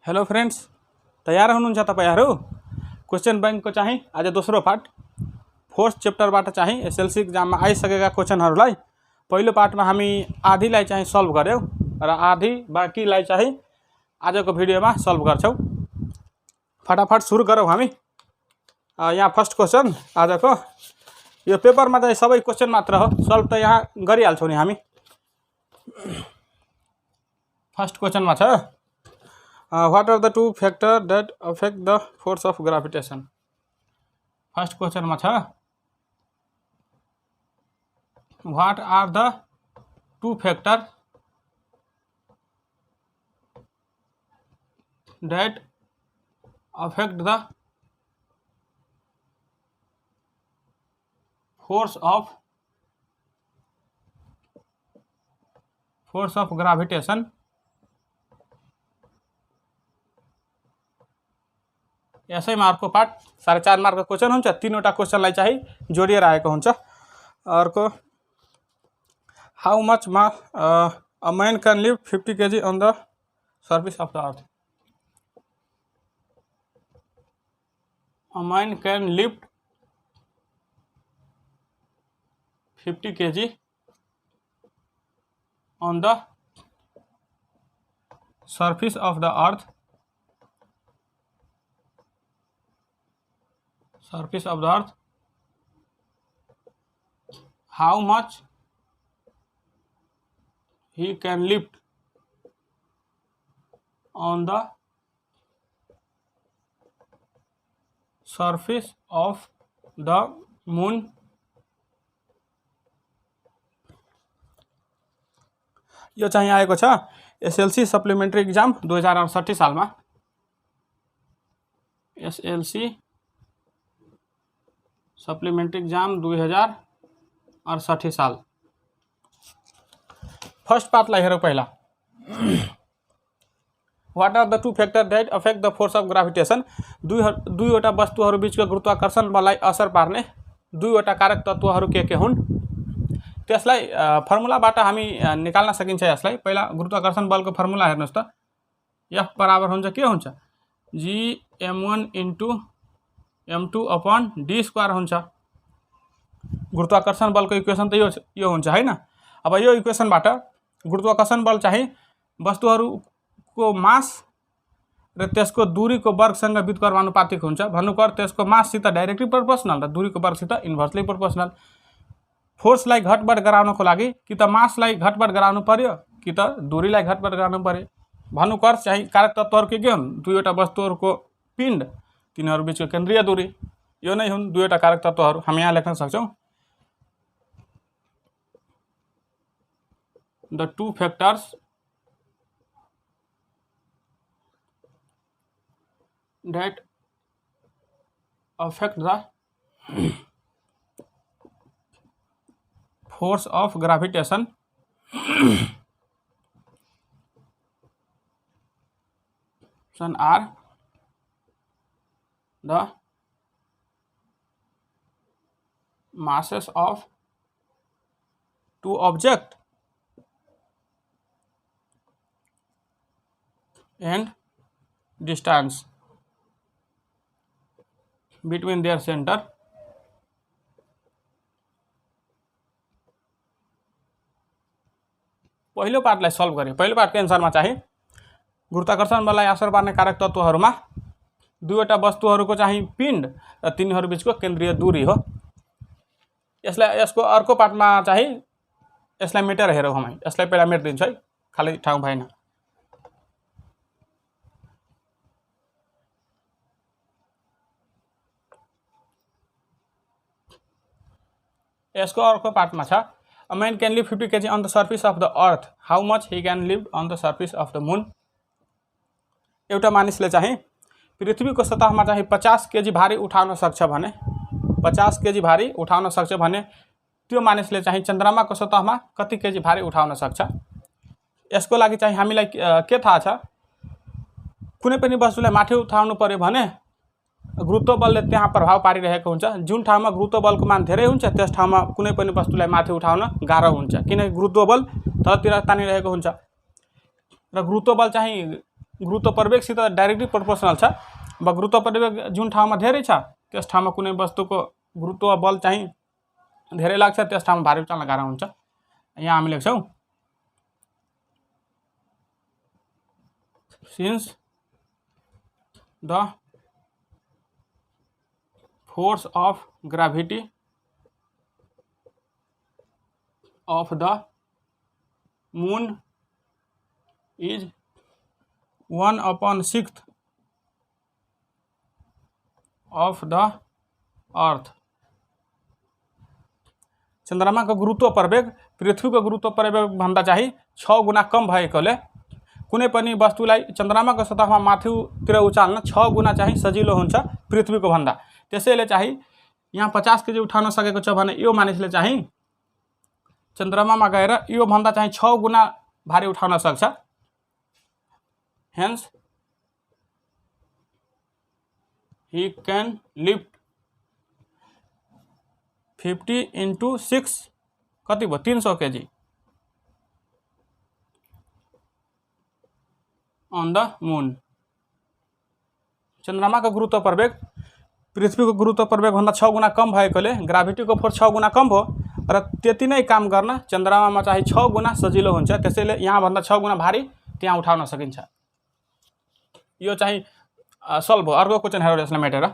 Hello friends, तयार हुनुहुन्छ तपाईहरु? क्वेश्चन बैंक को चाहिँ आज दोस्रो पार्ट फोर्थ चैप्टरबाट चाहिँ एसएलसी एक्जाम में आइसकेका क्वेश्चनहरुलाई पहिलो पार्टमा हामी आधीलाई चाहिँ सल्भ गर्यौं र आधी बाँकीलाई चाहिँ आजको भिडियोमा सल्भ गर्छौं। फटाफट सुरु गरौं हामी। यहाँ फर्स्ट क्वेश्चन आजको यो पेपरमा चाहिँ सबै क्वेश्चन मात्र हो, सल्भ त यहाँ गरिहाल्छौं नि हामी। फर्स्ट क्वेश्चनमा छ what are the two factors that affect the force of gravitation? First question ma cha what are the two factors that affect the force of gravitation? यसै मार्कको पार्ट 4.5 मार्कको क्वेशन हुन्छ। तीनवटा क्वेशनलाई चाहिँ जोडिएर आएको हुन्छ। अर्को how much a man can lift 50 kg on the surface of the earth? A man can lift 50 kg on the surface of the earth. How much he can lift on the surface of the moon? यो चाहिँ आएको छ SLC supplementary exam 2068 सालमा। SLC supplementary exam 2068 साल। First पार्टलाई हेरौं पहिला। What are the two factor that affect the force of gravitation? दुईवटा वस्तुहरु बीचको गुरुत्वाकर्षण बललाई असर पार्ने दुईवटा कारक तत्वहरु के हुन्? त्यसलाई फर्मुलाबाट हामी निकाल्न सकिन्छ। यसलाई पहिला गुरुत्वाकर्षण बलको फर्मुला हेर्नुस् त। F बराबर हुन्छ के हुन्छ? G m1 * m2 upon d square हुन्छ। गुरुत्वाकर्षण बलको इक्वेसन त यो हुन्छ हैन। अब यो इक्वेसनबाट गुरुत्वाकर्षण बल चाहिँ वस्तुहरुको मास र त्यसको दूरीको वर्गसँग व्युत्क्रमानुपातिक हुन्छ। भन्नुपर त्यसको माससित डाइरेक्टली प्रोपोर्शनल र दूरीको वर्गसित इन्भर्सली प्रोपोर्शनल। फोर्सलाई घटबढ गराउनको लागि कि त मासलाई घटबढ गराउनु पर्यो कि त दूरीलाई घटबढ गराउनु पर्यो। भन्नुपर चाहिँ कारक तत्वहरु के हुन्? दुईवटा वस्तुहरुको पिण्ड, तिनीहरु बीचको केन्द्रीय दूरी, यो नै हुन् दुईवटा कारक तत्वहरु। हामी यहाँ लेख्न सक्छौं the two factors that affect the force of gravitation are the masses of two objects and distance between their center. पहिलो पार्टलाई सल्भ गरे। पहिलो पार्टको एन्सरमा चाहिँ गुरुत्वाकर्षण बललाई असर पार्ने कारक तत्वहरुमा दुईवटा वस्तुहरुको चाहिँ पिण्ड र तिनीहरु बीचको केन्द्रीय दूरी हो। यसको अर्को पार्टमा चाहिँ यसलाई मेटेर हेरौं हामी। यसलाई पहिला मेटिदिन्छु है, खाली ठाउँ भएन। यसको अर्को पार्टमा छ a man can lift 50 kg on the surface of the earth. How much he can lift on the surface of the moon? एउटा मानिसले चाहिँ पृथ्वीको सतहमा चाहिँ 50 केजी भारी उठाउन सक्छ भने 50 केजी भारी उठाउन सक्छ भने त्यो मानिसले चाहिँ चन्द्रमाको सतहमा कति केजी भारी उठाउन सक्छ? यसको लागि चाहिँ हामीलाई के थाहा छ? कुनै पनि वस्तुलाई माथि उठाउनु पर्यो भने गुरुत्व बलले त्यहाँ प्रभाव पारिरहेको हुन्छ। जुन ठाउँमा गुरुत्व बलको मान धेरै हुन्छ त्यस ठाउँमा कुनै पनि वस्तुलाई माथि उठाउन गाह्रो हुन्छ, किनकि गुरुत्व बल तलतिर तानिरहेको हुन्छ र गुरुत्व बल चाहिँ गुरुत्व प्रवेगसित डाइरेक्टली प्रोपोर्सनल छ। अब गुरुत्व प्रवेग जुन ठाउँमा धेरै छ त्यस ठाउँमा कुनै वस्तुको गुरुत्व बल चाहिँ धेरै लाग्छ, त्यस ठाउँमा भारी उचाल्न गाह्रो हुन्छ। यहाँ हामी लेख्छौँ since the force of gravity of the moon is 1/6 of the earth। चंद्रमा को गुरुत्व प्रवेग पृथ्वी को गुरुत्व प्रवेग भन्दा चाहिँ 6 गुणा कम भएकोले कुनै पनि वस्तुलाई चन्द्रमाको सतहमा माथितिर उचाल्न 6 गुणा चाहिँ सजिलो हुन्छ पृथ्वीको भन्दा। त्यसैले चाहिँ यहाँ 50 केजी उठाउन सकेको छ भने यो मानिसले चाहिँ चन्द्रमामा गएर यो भन्दा चाहिँ 6 गुणा भारी उठाउन सक्छ। Hence he can lift 50 into 6 कति भयो 300 केजी on the moon। चन्द्रमाको गुरुत्व प्रवेग पृथ्वीको गुरुत्व प्रवेग भन्दा 6 गुणा कम भएकोले ग्राभिटीको फोर्स 6 गुणा कम भयो र त्यति नै काम गर्न चन्द्रमामा चाहिँ 6 गुणा सजिलो हुन्छ। त्यसैले यहाँ भन्दा 6 गुणा भारी त्यहाँ उठाउन सकिन्छ। यो चाहिँ सल्भ हो। अर्को क्वेशन हेरौँ यसलाई मेटेर।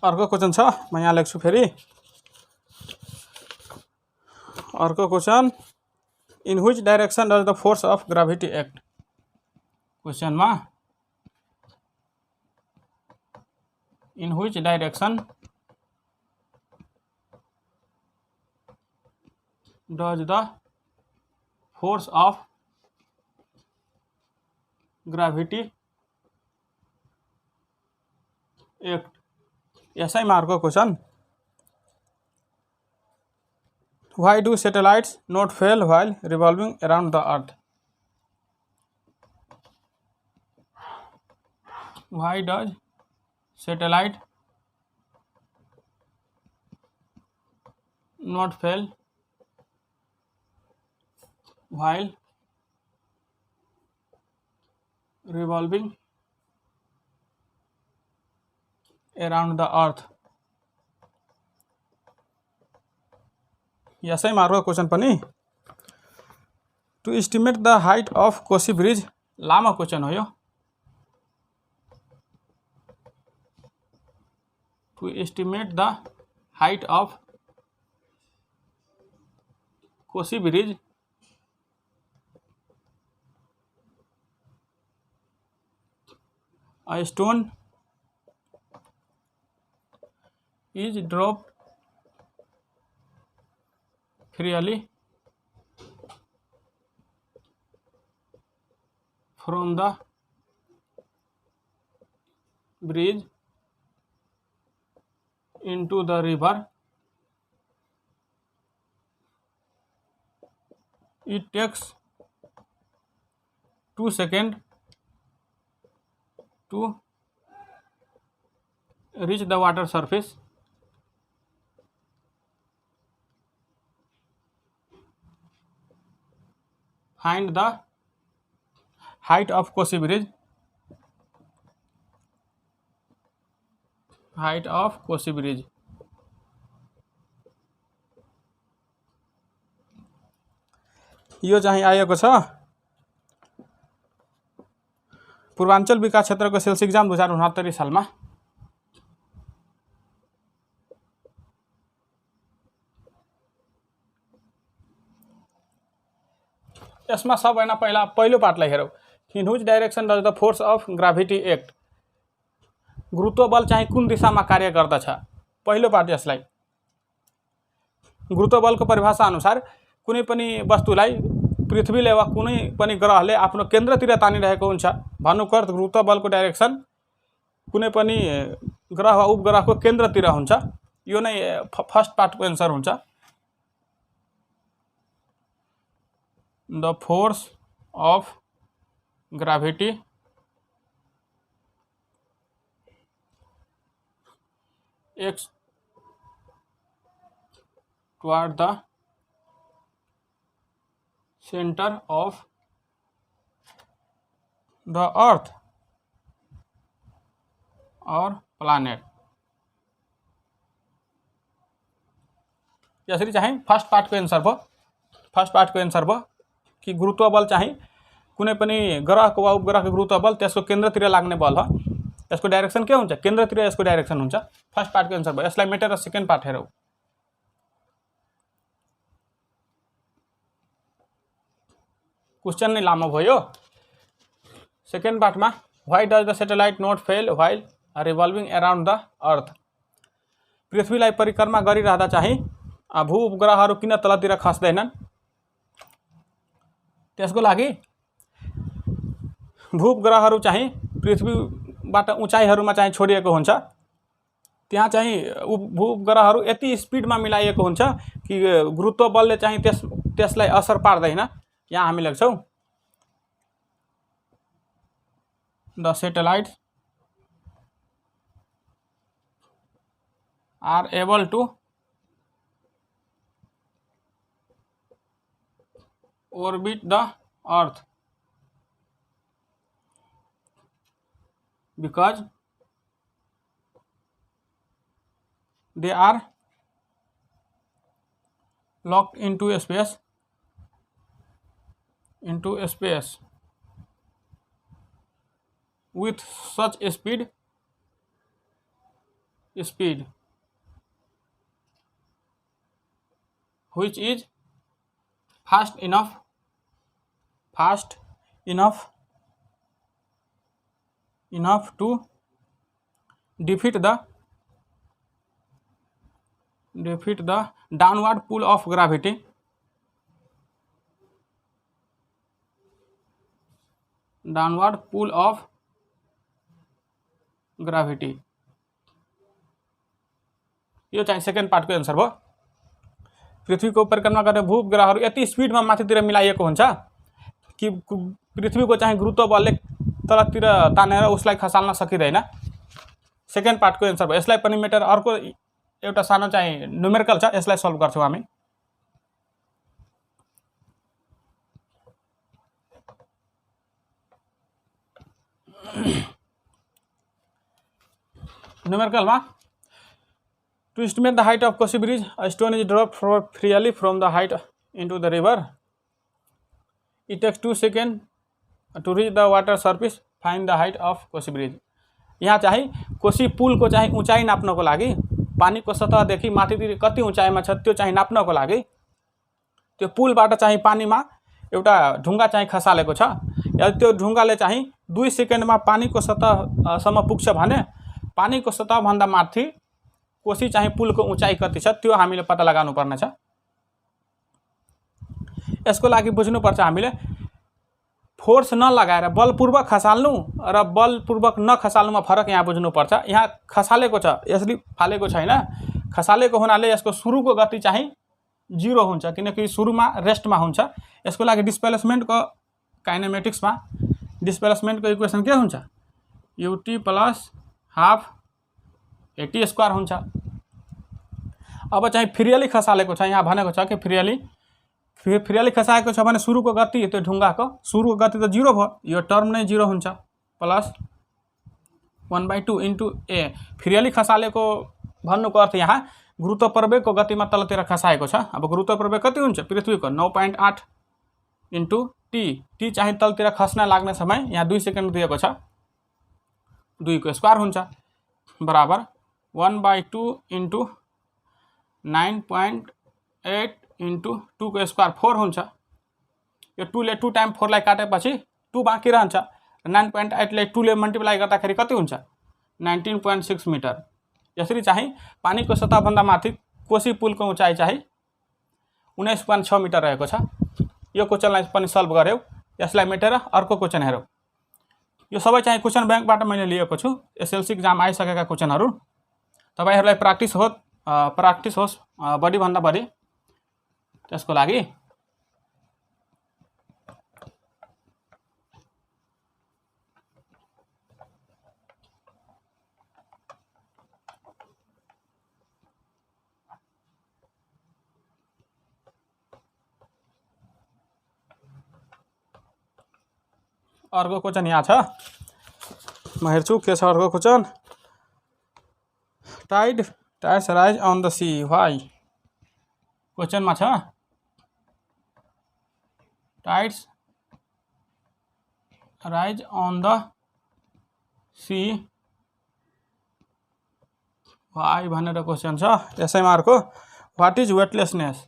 अर्को क्वेशन छ, म यहाँ लेख्छु फेरि। अर्को question, in which direction does the force of gravity act. क्वेशनमा in which direction does the force of gravity act. यसैमा अर्को question, why do satellites not fail while revolving around the earth। why does satellite not fail while revolving around the earth। यसैमा अर्को question पनि, to estimate the height of Koshi bridge. लामो question हो यो। To estimate the height of Koshi bridge a stone is dropped freely from the bridge into the river। It takes 2 seconds to reach the water surface। Find the height of Kosi bridge। height of Kosi bridge। यो चाहिँ आएको छ पूर्वाञ्चल विकास क्षेत्रको sales exam 2069 सालमा। यसमा सबैभन्दा पहिलो पार्टलाई हेरौँ। In which direction does the force of gravity act. गुरुत्व बल चाहिँ कुन दिशामा कार्य गर्दछ। पहिलो पार्ट यसलाई। गुरुत्व बलको परिभाषा अनुसार कुनै पनि वस्तुलाई पृथ्वीले वा कुनै पनि ग्रहले आफ्नो केन्द्रतिर तानिरहेको हुन्छ। भन्नुको अर्थ गुरुत्व बलको डाइरेक्सन कुनै पनि ग्रह वा उपग्रहको केन्द्रतिर हुन्छ। यो नै फर्स्ट पार्टको एन्सर हुन्छ। The force of gravity x toward the center of the earth or planet। जैसे चाहे फर्स्ट पार्ट को आंसर भयो कि गुरुत्व बल चाहिँ कुनै पनि ग्रहको वा उपग्रहको गुरुत्व बल त्यसको केन्द्रतिर लाग्ने बल हो। यसको डाइरेक्सन के हुन्छ? केन्द्रतिर यसको डाइरेक्सन हुन्छ। फर्स्ट पार्टको आन्सर भयो। यसलाई मेटेर सेकेन्ड पार्ट हेरौँ। क्वेश्चन नै लामो भयो। सेकेन्ड पार्टमा why does the satellite not fall while revolving around the earth. पृथ्वीलाई परिक्रमा गरिरहँदा चाहिँ भू उपग्रहहरू किन तलतिर खस्दैनन्? त्यसको लागि भू उपग्रहहरू चाहिँ पृथ्वीबाट उचाइहरूमा चाहिँ छोडिएको हुन्छ। त्यहाँ चाहिँ भू उपग्रहहरू यति स्पिडमा मिलाइएको हुन्छ कि गुरुत्व बलले चाहिँ त्यसलाई असर पार्दैन। यहाँ हामी लेख्छौँ the satellites are able to orbit the earth because they are locked into space with such speed which is fast enough to defeat the downward pull of gravity यो चाहिँ सेकेन्ड पार्टको एन्सर भयो। पृथ्वीको परिक्रमा गर्ने भू उपग्रहहरू यति स्पिडमा माथितिर मिलाइएको हुन्छ कि पृथ्वीको चाहिँ गुरुत्व बलले तलतिर तानेर उसलाई खसाल्न सकिँदैन। सेकेन्ड पार्टको एन्सर भयो। यसलाई पनि मेटेर अर्को एउटा सानो चाहिँ न्युमेरिकल छ, यसलाई सल्भ गर्छौँ हामी। न्युमेरिकलमा to estimate the height of Kosi Bridge, a stone is dropped freely from the height into the river. It takes 2 seconds to reach the water surface. Find the height of Kosi Bridge. यहाँ चाहिँ कोसी पुलको चाहिँ उचाइ नाप्नको लागि पानीको सतहदेखि माथितिर कति उचाइमा छ त्यो चाहिँ नाप्नको लागि त्यो पुलबाट चाहिँ पानीमा एउटा ढुङ्गा चाहिँ खसालेको छ। यदि त्यो ढुङ्गाले चाहिँ 2 सेकेन्डमा पानीको सतहसम्म पुग्छ भने पानीको सतहभन्दा माथि कोसी चाहिँ पुलको उचाइ कति छ त्यो हामीले पत्ता लगाउनु पर्ने छ। यसको लागि बुझ्नुपर्छ हामीले फोर्स नलगाएर बलपूर्वक खसाल्नु र बलपूर्वक नखसाल्नुमा फरक यहाँ बुझ्नुपर्छ। यहाँ खसालेको छ, यसले फालेको छैन। खसालेको हुनाले यसको सुरुको गति चाहिँ 0 हुन्छ किनकि सुरुमा रेस्टमा हुन्छ। यसको लागि डिस्प्लेसमेन्टको काइनेमेटिक्समा डिस्प्लेसमेन्टको इक्वेसन के हुन्छ? ut plus half eighty square हुन्छ। अब चाहिँ फ्रियली खसालेको छ, यहाँ भनेको छ कि फ्रियली खसाएको छ भने सुरुको गति त्यो ढुङ्गाको सुरुको गति त 0 भयो, यो टर्म नै 0 हुन्छ प्लस 1/2 इन्टु ए। फ्रियली खसालेको भन्नुको अर्थ यहाँ गुरुत्व प्रवेगको गतिमा तलतिर खसाएको छ। अब गुरुत्व प्रवेग कति हुन्छ? पृथ्वीको 9.8 इन्टु टी चाहिँ तलतिर खस्न लाग्ने समय यहाँ 2 सेकेन्ड दिएको छ, 2 को स्क्वायर हुन्छ बराबर 1/2 इन्टु 9.8 इन्टु 2 को स्क्वायर 4 हुन्छ। यो 2 ले 2 टाइम 4 लाई काटेपछि 2 बाँकी रहन्छ। 9.8 ले 2 ले मल्टिप्लाई गर्दाखेरि कति हुन्छ? 19.6 मिटर। यसरी चाहिँ पानीको सतहभन्दा माथि कोसी पुलको उचाइ चाहिँ 19.6 मिटर रहेको छ। यो क्वेसनलाई पनि सल्भ गर्यौ। यसलाई मेटेर अर्को क्वेसन हेरौँ। यो सबै चाहिँ क्वेसन ब्याङ्कबाट मैले लिएको छु। एसएलसी एक्जाम आइसकेका क्वेसनहरू तपाईहरुलाई प्र्याक्टिस होस् बढी भन्दा बढी। त्यसको लागि अर्को क्वेसन यहाँ छ, म हेर्छु के छ अर्को question. Tides rise on the sea, why? क्वेसनमा छ tides rise on the sea, why भनेर क्वेसन छ। यसैमा अर्को, what is weightlessness?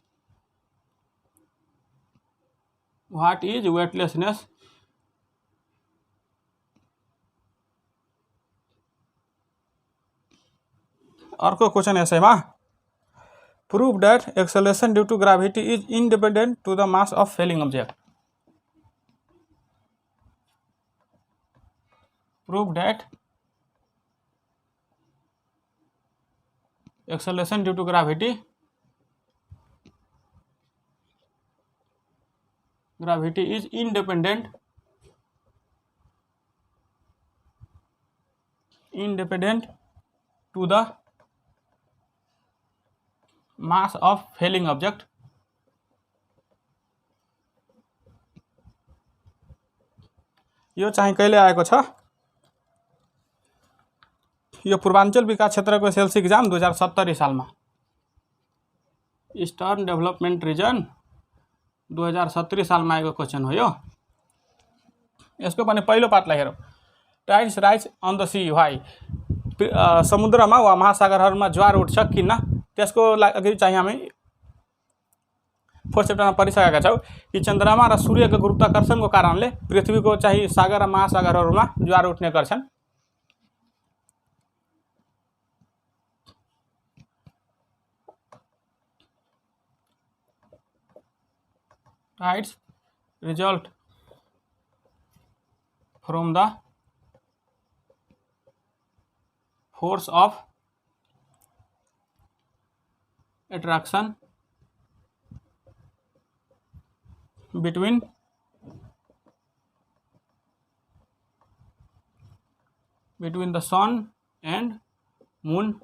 What is weightlessness? अर्को क्वेसन यसैमा, prove that acceleration due to gravity is independent to the mass of falling object. Prove that acceleration due to gravity is independent to the mass of falling object। यो चाहिँ कहिले आएको छ? यो पूर्वाञ्चल विकास क्षेत्रको सेल्स एक्जाम 2070 सालमा, ईस्टर्न डेभलपमेन्ट रिजन 2070 सालमा आएको क्वेसन हो यो। यसको पनि पहिलो पार्टलाई हेरौँ। Tides rise on the sea, why? समुद्रमा वा महासागरहरूमा ज्वार उठ्छ किन? त्यसको लागि चाहिँ हामी 4 च्याप्टरमा पढिसकेका छौँ कि चन्द्रमा र सूर्यको गुरुत्वाकर्षणको कारणले पृथ्वीको चाहिँ सागर र महासागरहरूमा ज्वार उठ्ने गर्छन्। Tides result from the force of attraction between the sun and moon।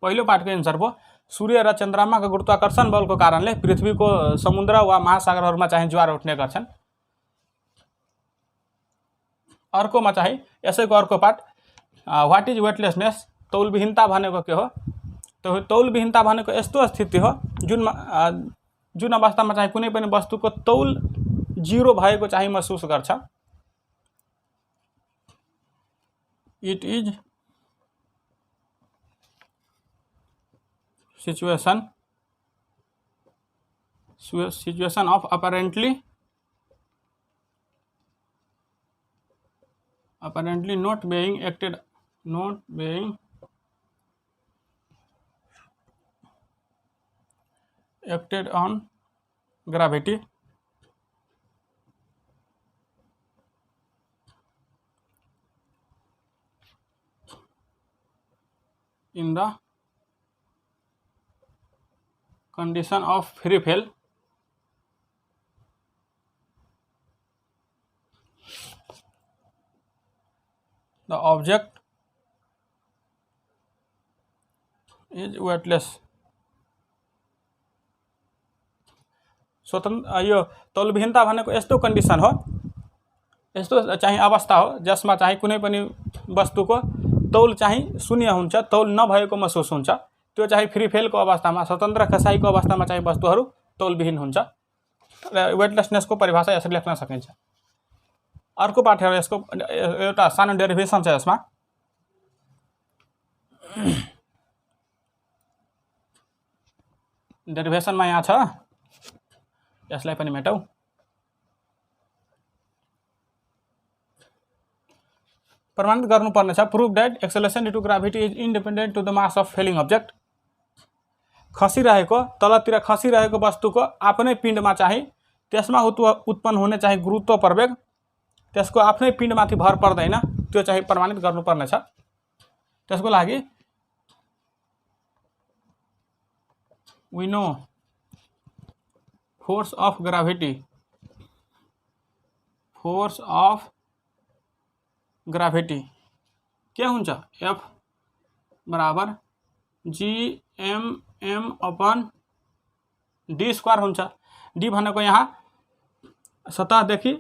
पहिलो पार्टको एन्सर भयो, सूर्य र चन्द्रमाको गुरुत्वाकर्षण बलको कारणले पृथ्वीको समुद्र वा महासागरहरूमा चाहिँ ज्वार उठ्ने गर्छन्। अर्कोमा चाहिँ यसैको अर्को पार्ट, व्हाट इज वेटलेसनेस? तौलविहीनता भनेको के हो? तौलविहीनता भनेको यस्तो स्थिति हो जुन अवस्थामा चाहिँ कुनै पनि वस्तुको तौल 0 भएको चाहिँ महसुस गर्छ। It is situation of apparently not being acted on gravity in the condition of free fall। The object is weightless। स्वतन्त्र यो तौलविहीनता भनेको यस्तो कन्डिसन हो, यस्तो चाहिँ अवस्था हो जसमा चाहिँ कुनै पनि वस्तुको तौल चाहिँ शून्य हुन्छ, तौल नभएको महसुस हुन्छ। त्यो चाहिँ फ्री फेलको अवस्थामा, स्वतन्त्र खसाइको अवस्थामा चाहिँ वस्तुहरू तौलविहीन हुन्छ। र वेटलेसनेसको परिभाषा यसरी लेख्न सकिन्छ। अर्को पार्ट हेर, यसको एउटा सानो डेरिभेसन छ यसमा। डेरिभेसनमा यहाँ छ, यसलाई पनि मेटौँ। प्रमाणित गर्नुपर्ने छ, prove that acceleration due to gravity is independent to the mass of falling object. खसिरहेको, तलतिर खसिरहेको वस्तुको आफ्नै पिण्डमा चाहिँ त्यसमा उत्पन्न हुने चाहिँ गुरुत्व प्रवेग त्यसको आफ्नै पिण्डमाथि भर पर्दैन, त्यो चाहिँ प्रमाणित गर्नुपर्ने छ। त्यसको लागि we know force of gravity के हुन्छ? F बराबर GMM अपन D² हुन्छ। D भनेको यहाँ सतहदेखि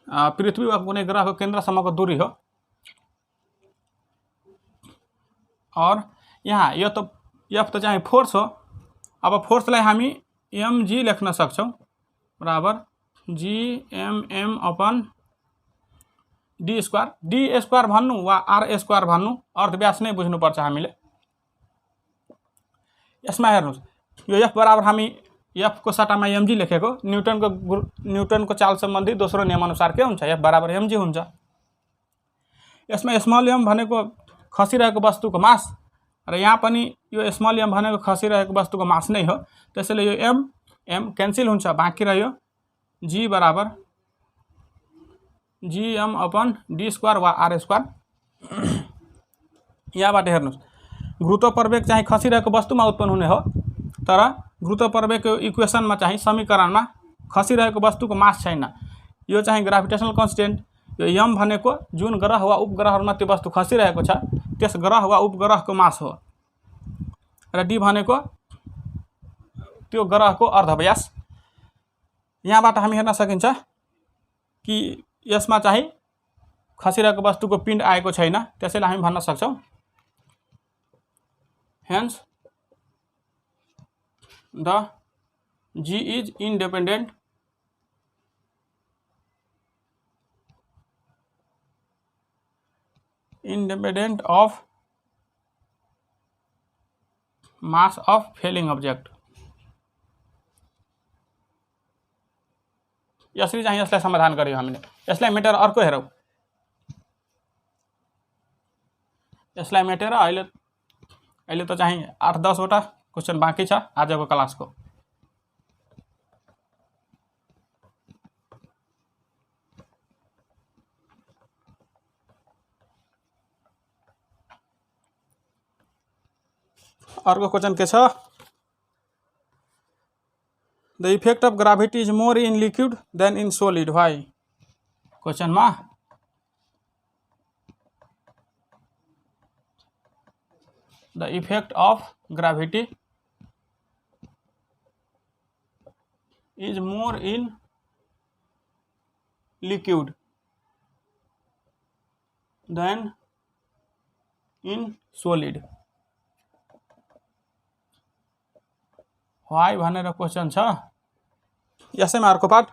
पृथ्वी वा कुनै ग्रहको केन्द्रसम्मको दूरी हो। और यहाँ यो त एफ त चाहिँ फोर्स हो। अब फोर्सलाई हामी mg लेख्न सक्छौँ बराबर gmm अपन डी स्क्वायर भन्नु वा आर स्क्वायर भन्नु, अर्थ व्यास नै बुझ्नुपर्छ हामीले। यसमा हेर्नुहोस्, यो एफ बराबर हामी एफ को सट्टामा mg लेखेको, न्युटनको चाल सम्बन्धी दोस्रो नियम अनुसार के हुन्छ, एफ बराबर mg हुन्छ। यसमा स्मल एम भनेको खसिरहेको वस्तुको मास र यहाँ पनि यो स्मल एम भनेको खसिरहेको वस्तुको मास नै हो। त्यसैले यो एम क्यान्सल हुन्छ, बाँकी रह्यो जी बराबर gm अपन डी स्क्वायर वा आर स्क्वायर। यहाँबाट हेर्नुहोस्, गुरुत्व प्रवेग चाहिँ खसिरहेको वस्तुमा उत्पन्न हुने हो, तर गुरुत्व प्रवेगको इक्वेसनमा चाहिँ समीकरणमा खसिरहेको वस्तुको मास छैन। यो चाहिँ ग्राभिटेसनल कन्स्टेन्ट, यो m भनेको जुन ग्रह वा उपग्रहहरूमा त्यो वस्तु खसिरहेको छ त्यस ग्रह वा उपग्रहको मास हो, र d भनेको त्यो ग्रहको अर्धव्यास। यहाँबाट हामी हेर्न सकिन्छ कि यसमा चाहिँ खसिरहेको वस्तुको पिण्ड आएको छैन, त्यसैले हामी भन्न सक्छौँ hence the g is independent of mass of falling object. यसरी चाहिँ यसलाई समाधान गर्यौँ हामीले। यसलाई मेटेर अर्को हेरौँ। यसलाई मेटेर अहिले त चाहिँ 8-10 वटा क्वेसन बाँकी छ आजको क्लासको। अर्को क्वेसन के छ, The effect of gravity is more in liquid than in solid. Why? Question ma. The effect of gravity is more in liquid than in solid. Why भनेर क्वेसन छ। यसैमा अर्को part,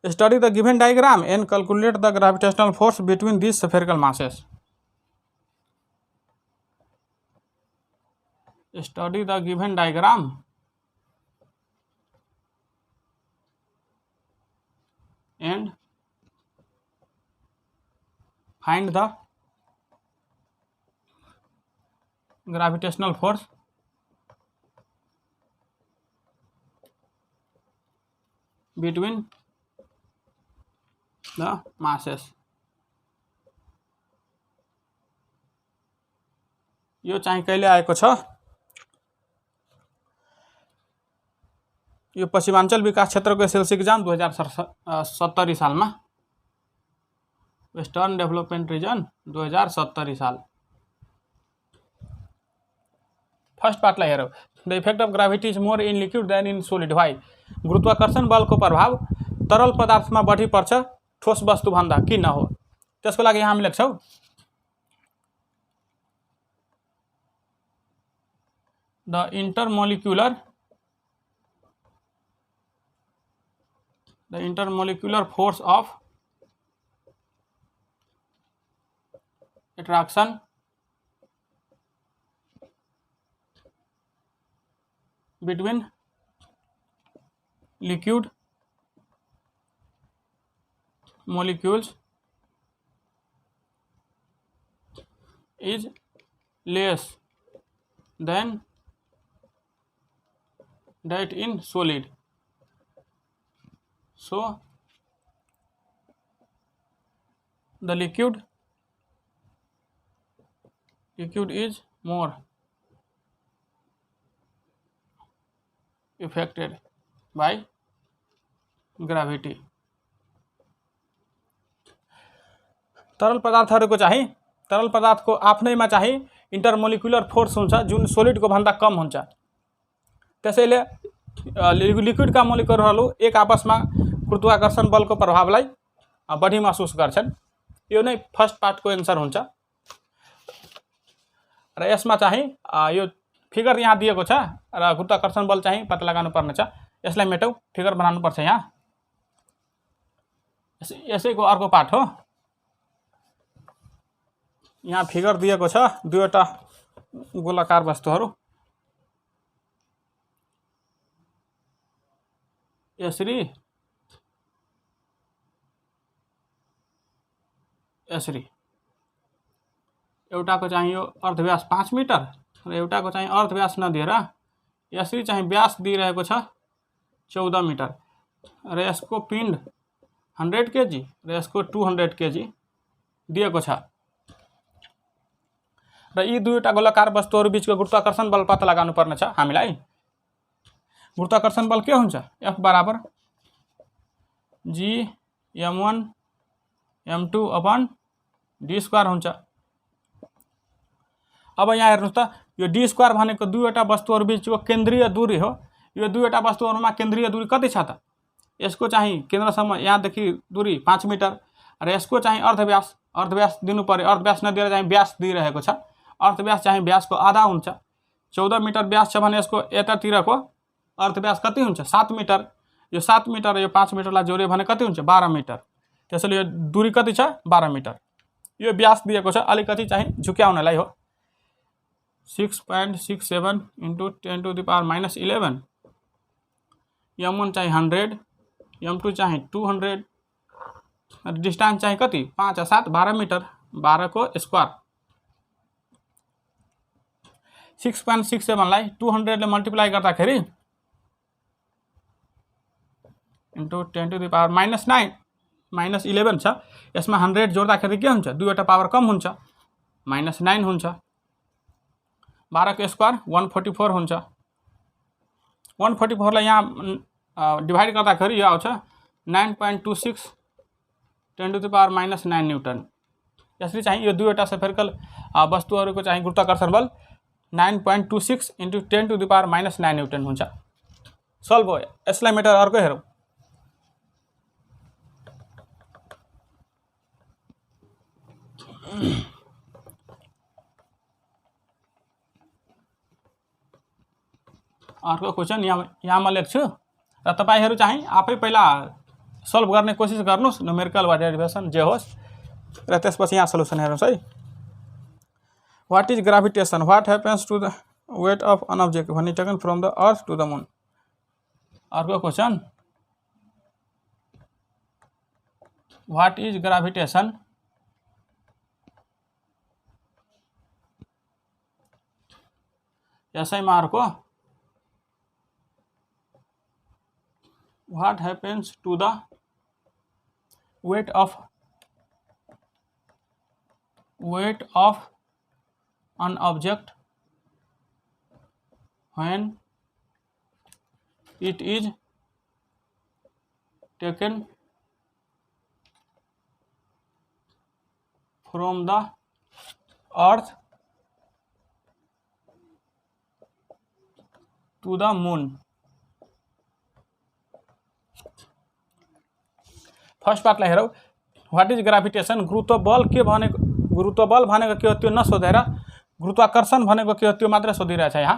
study the given diagram and calculate the gravitational force between this spherical masses. Study the given diagram and find the gravitational force between the masses। यो चाहिँ कहिले आएको छ, यो पश्चिमाञ्चल विकास क्षेत्रको एसएलसी एक्जाम 2070 सालमा, वेस्टर्न डेभलपमेन्ट रिजन 2070 साल। फर्स्ट पार्टलाई हेरौँ। The effect of gravity is more in liquid than in solid. Why? गुरुत्वाकर्षण बलको प्रभाव तरल पदार्थमा बढी पर्छ ठोस वस्तु भन्दा किन हो? त्यसको लागि यहाँ हामी लेख्छौँ the intermolecular force of attraction between liquid molecules is less than that in solid. So the liquid is more affected by gravity। तरल पदार्थहरूको चाहिँ तरल पदार्थको आफ्नैमा चाहिँ इन्टरमोलिकुलर फोर्स हुन्छ जुन सोलिडको भन्दा कम हुन्छ। त्यसैले लिक्विडका मोलिकुलहरू एक आपसमा गुरुत्वाकर्षण बलको प्रभावलाई बढी महसुस गर्छन्। यो नै फर्स्ट पार्टको एन्सर हुन्छ। र यसमा चाहिँ यो फिगर यहाँ दिएको छ र गुरुत्वाकर्षण बल चाहिँ पत्ता लगाउनु पर्ने छ। यसलाई मेटौँ, फिगर बनाउनु पर्छ। यहाँ यसैको अर्को पार्ट हो। यहाँ फिगर दिएको छ दुईवटा गोलाकार वस्तुहरू यसरी यसरी, एउटाको चाहिँ यो अर्धव्यास 5 मिटर र एउटाको चाहिँ अर्धव्यास नदिएर यसरी चाहिँ व्यास दिइरहेको छ 14 मिटर र यसको पिण्ड 100 केजी र यसको 200 केजी दिएको छ। र यी दुईवटा गोलाकार वस्तुहरू बीचको गुरुत्वाकर्षण बल पत्ता लगाउनु पर्ने छ हामीलाई। गुरुत्वाकर्षण बल के हुन्छ? F बराबर G m1 m2 upon d square हुन्छ। अब यहाँ हेर्नुहोस् त, यो d स्क्वायर भनेको दुईवटा वस्तुहरू बीचको केन्द्रीय दूरी हो। यो दुईवटा वस्तुहरूमा केन्द्रीय दूरी कति छ त? यसको चाहिँ केन्द्रसम्म यहाँदेखि दूरी 5 मिटर र यसको चाहिँ अर्धव्यास दिनु पर्यो। अर्धव्यास नदिएर चाहिँ व्यास दिइरहेको छ। अर्धव्यास चाहिँ व्यासको आधा हुन्छ। 14 मिटर व्यास छ भने यसको यतातिरको अर्धव्यास कति हुन्छ? 7 मिटर। यो 7 मिटर र यो 5 मिटरलाई जोड्यो भने कति हुन्छ? 12 मिटर। त्यसैले यो दूरी कति छ? 12 मिटर। यो व्यास दिएको छ, अलिकति चाहिँ झुक्याउनलाई हो। 6.67 × 10⁻11 m1 चाहिँ 100, m2 चाहिँ 200, डिस्टेंस चाहिँ कति? 5 और 7 12 मिटर। 12 को स्क्वायर 6.67 लाई 200 ले मल्टिप्लाई गर्दाखेरि इन्टु 10⁻9 -11 छ। यसमा 100 जोड्दाखेरि के हुन्छ? दुईवटा पावर कम हुन्छ, -9 हुन्छ। 12 को स्क्वायर 144 हुन्छ। 144 लाई यहाँ डिभाइड गर्दाखेरि यो आउँछ 9.26 10⁻⁻9 न्यूटन। यसरी चाहिँ यो दुईवटा स्फेरिकल वस्तुहरूको चाहिँ गुरुत्वाकर्षण बल 9.26 × 10⁻⁻9 न्यूटन हुन्छ। सल्भ हो। यसलाई मेटर अर्को हेरौँ। अर्को क्वेसन यहाँ म लेख्छु र तपाईहरु चाहिँ आफै पहिला सल्भ गर्ने कोसिस गर्नुस्, न्युमेरिकल वा डेरिभेसन जे होस्, र त्यसपछि यहाँ सल्युसन हेर्नुस् है। What is gravitation? What happens to the weight of an object when it taken from the earth to the moon? अर्को क्वेसन, व्हाट इज ग्राभिटेशन? यसैमा अर्को, what happens to the weight of an object when it is taken from the earth to the moon? First पार्टलाई हेरौँ। What is gravitation? गुरुत्व बल के भनेको, गुरुत्व बल भनेको के हो त्यो नसोधेर गुरुत्वाकर्षण भनेको के हो त्यो मात्र सोधिरहेछ यहाँ।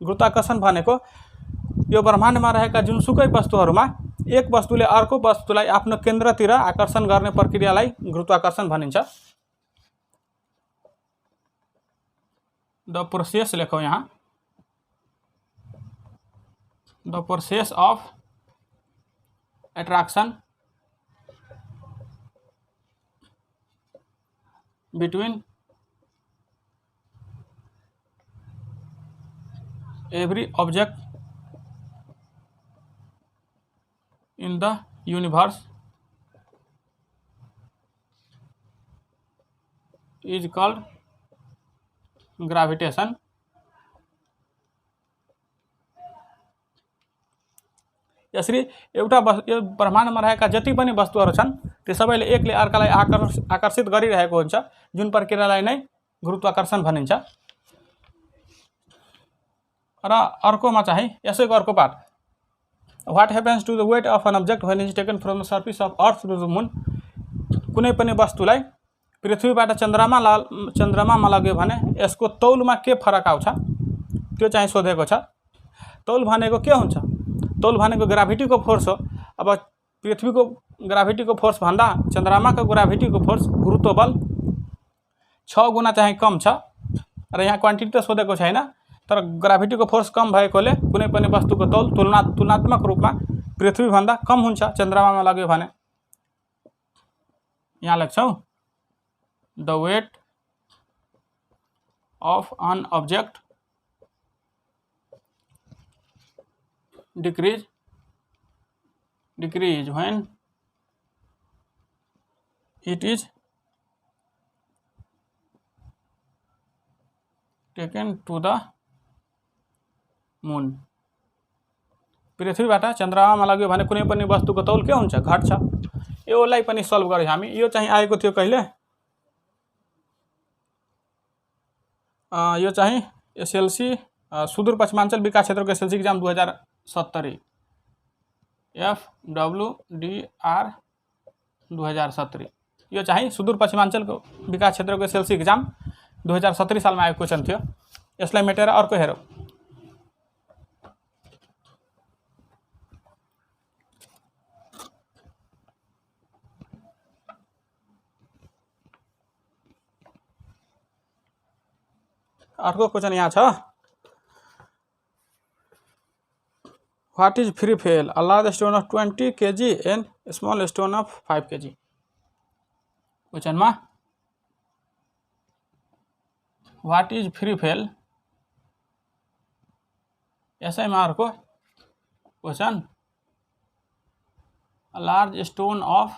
गुरुत्वाकर्षण भनेको यो ब्रह्माण्डमा रहेका जुनसुकै वस्तुहरूमा एक वस्तुले अर्को वस्तुलाई आफ्नो केन्द्रतिर आकर्षण गर्ने प्रक्रियालाई गुरुत्वाकर्षण भनिन्छ। द प्रोसेस लेखौँ यहाँ, the process of attraction between every object in the universe is called gravitation. यसरी एउटा यो ब्रह्माण्डमा रहेका जति पनि वस्तुहरू छन् त्यो सबैले एकले अर्कालाई आकर्षित गरिरहेको हुन्छ, जुन प्रक्रियालाई नै गुरुत्वाकर्षण भनिन्छ। र अर्कोमा चाहिँ यसैको अर्को part, what happens to the weight of an object when is taken from the surface of earth to the moon. कुनै पनि वस्तुलाई पृथ्वीबाट चन्द्रमामा लग्यो भने यसको तौलमा के फरक आउँछ त्यो चाहिँ सोधेको छ। तौल भनेको के हुन्छ? तौल भनेको ग्राभिटीको फोर्स हो। अब पृथ्वीको ग्राभिटीको फोर्स भन्दा चन्द्रमाको ग्राभिटीको फोर्स गुरुत्व बल 6 गुणा चाहिँ कम छ र यहाँ क्वान्टिटी त सोधेको छैन, तर ग्राभिटीको फोर्स कम भएकोले कुनै पनि वस्तुको तौल तुलनात्मक रूपमा पृथ्वीभन्दा कम हुन्छ चन्द्रमामा लग्यो भने। यहाँ लेख्छौँ the weight of an object decrease when it is taken to the moon। पृथ्वीबाट चन्द्रमामा लग्यो भने कुनै पनि वस्तुको तौल के हुन्छ? घट्छ। योलाई पनि सल्भ गर्यौँ हामी। यो चाहिँ आएको थियो कहिले? यो चाहिँ एसएलसी सुदूरपश्चिमाञ्चल विकास क्षेत्रको एसएलसी एक्जाम 2070 FWDR 2070। यो चाहिँ सुदूरपश्चिमाञ्चलको विकास क्षेत्रको एसएलसी एक्जाम 2070 सालमा आएको क्वेसन थियो। यसलाई मेटेर अर्को हेरौँ। अर्को क्वेसन यहाँ छ, what is free fall? A large stone of 20 kg and small stone of 5 kg। क्वेसनमा व्हाट इज फ्री फेल, यसैमा अर्को question, a large stone of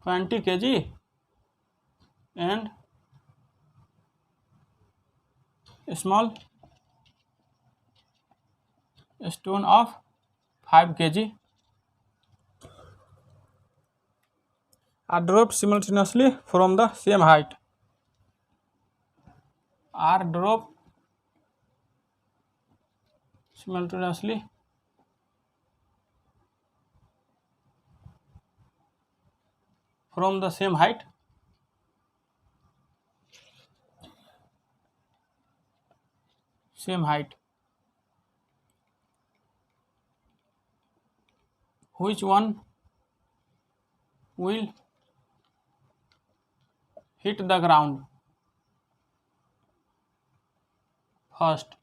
20 kg and small stone of 5 kg are dropped simultaneously from the same height। are dropped simultaneously from the same height। same height, which one will hit the ground first।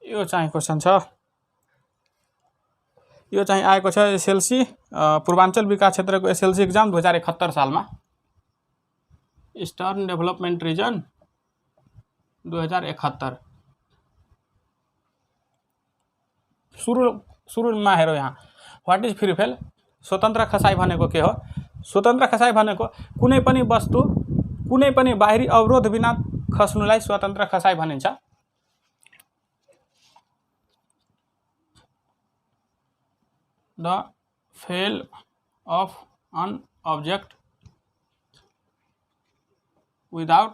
यो चाहिँ question छ। यो चाहिँ आएको छ SLC Purvanchal विकास क्षेत्रको SLC exam 2071 सालमा। Eastern development region 2071। सुरुमा हेरौँ यहाँ, व्हाट इज फ्री फेल? स्वतन्त्र खसाइ भनेको के हो? स्वतन्त्र खसाइ भनेको कुनै पनि वस्तु कुनै पनि बाहिरी अवरोध बिना खस्नुलाई स्वतन्त्र खसाइ भनिन्छ। The fall of an object without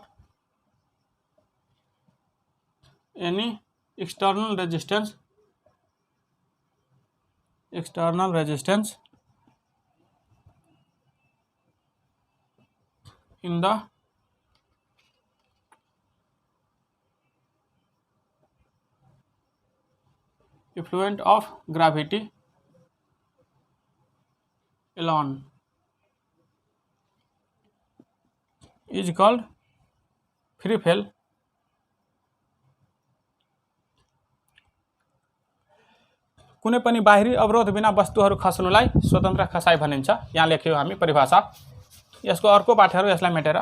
any external resistance in the effluent of gravity alone is called free fall। कुनै पनि बाहिरी अवरोध बिना वस्तुहरू खस्नुलाई स्वतन्त्र खसाइ भनिन्छ। यहाँ लेख्यौँ हामी परिभाषा। यसको अर्को पाठ हेरौँ, यसलाई मेटेर।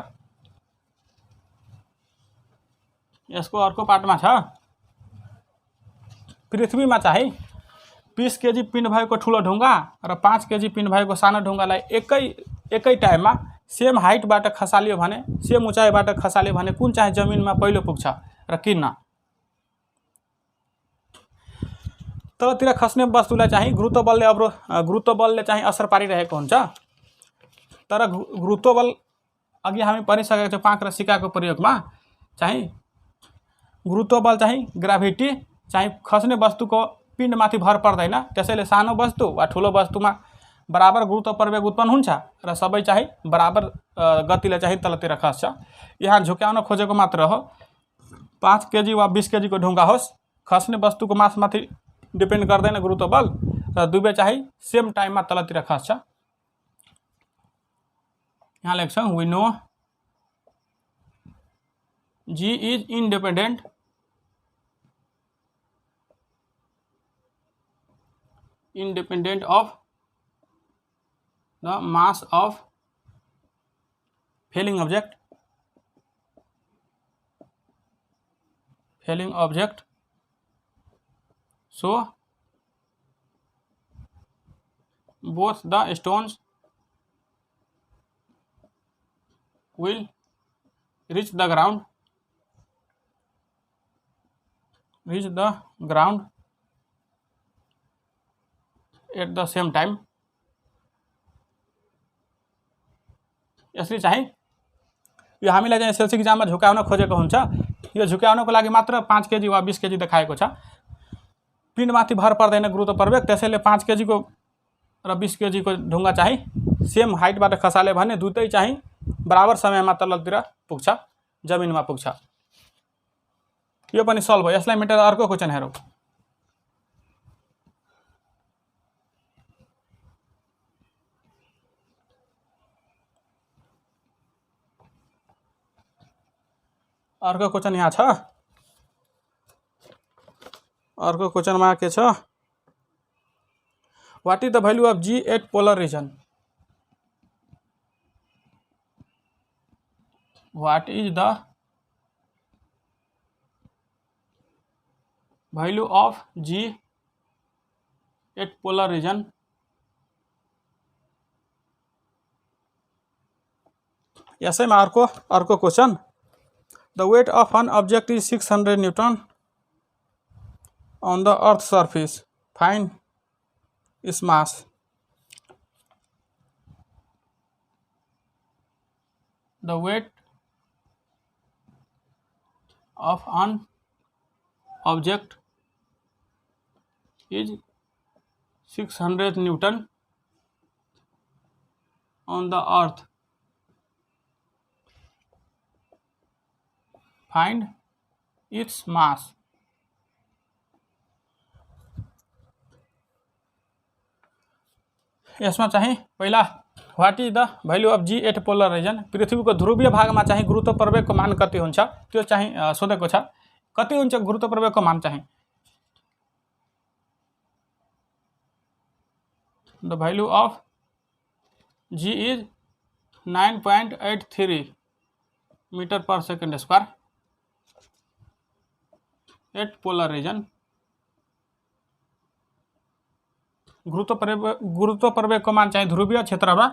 यसको अर्को पाठमा छ, पृथ्वीमा चाहिँ 20 kg पिण्ड भएको ठुलो ढुङ्गा र 5 kg पिण्ड भएको सानो ढुङ्गालाई एकै टाइममा सेम हाइटबाट खसालियो भने, सेम उचाइबाट खसालियो भने कुन चाहिँ जमिनमा पहिलो पुग्छ र किन? तलतिर खस्ने वस्तुलाई चाहिँ गुरुत्व बलले चाहिँ असर पारिरहेको हुन्छ। तर गुरुत्व बल अघि हामी पढिसकेको छौँ 5 र सिक्काको प्रयोगमा चाहिँ गुरुत्व बल चाहिँ ग्राभिटी चाहिँ खस्ने वस्तुको पिण्डमाथि भर पर्दैन, त्यसैले सानो वस्तु वा ठुलो वस्तुमा बराबर गुरुत्व प्रवेग उत्पन्न हुन्छ र सबै चाहिँ बराबर गतिले चाहिँ तलतिर खस्छ। यहाँ झुक्याउन खोजेको मात्र हो। 5 केजी वा 20 केजी को ढुङ्गा होस्, खस्ने वस्तुको मासमाथि डिपेन्ड गर्दैन गुरुत्व बल र दुवै चाहिँ सेम टाइममा तलतिर खस्छ। यहाँ लेख्छौँ we know G is independent of the mass of falling object so both the stones will reach the ground at the same time। यसले चाहिँ यो हामीलाई चाहिँ एसएलसी एक्जाममा झुकाउन खोजेको हुन्छ। यो झुकाउनको लागि मात्र 5 केजी वा 20 केजी देखाएको छ। पिण्डमाथि भर पर्दैन गुरुत्व प्रवेग, त्यसैले 5 केजी को र 20 केजी को ढुङ्गा चाहिँ सेम हाइटबाट खसाले भने दुवै चाहिँ बराबर समयमा तलतिर पुग्छ, जमिनमा पुग्छ। यो पनि सल्भ भयो। यसलाई मेटेर अर्को क्वेसन हेरौँ। अर्को क्वेसन यहाँ छ। अर्को क्वेसनमा के छ? What is the value of G at polar region? What is the value of G at polar region? यसैमा अर्को question. The weight of an object is 600 Newton on the earth's surface. Find its mass. The weight of an object is 600 Newton on the earth. Find its mass. यसमा चाहिँ पहिला what is the value of G at polar region? पृथ्वीको ध्रुवीय भागमा चाहिँ गुरुत्व प्रवेगको मान कति हुन्छ त्यो चाहिँ सोधेको छ। कति हुन्छ गुरुत्व प्रवेगको मान चाहिँ? The value of G is 9.83 metre per second square at polar region. गुरुत्व प्रवेगको मान चाहिँ ध्रुवीय क्षेत्रमा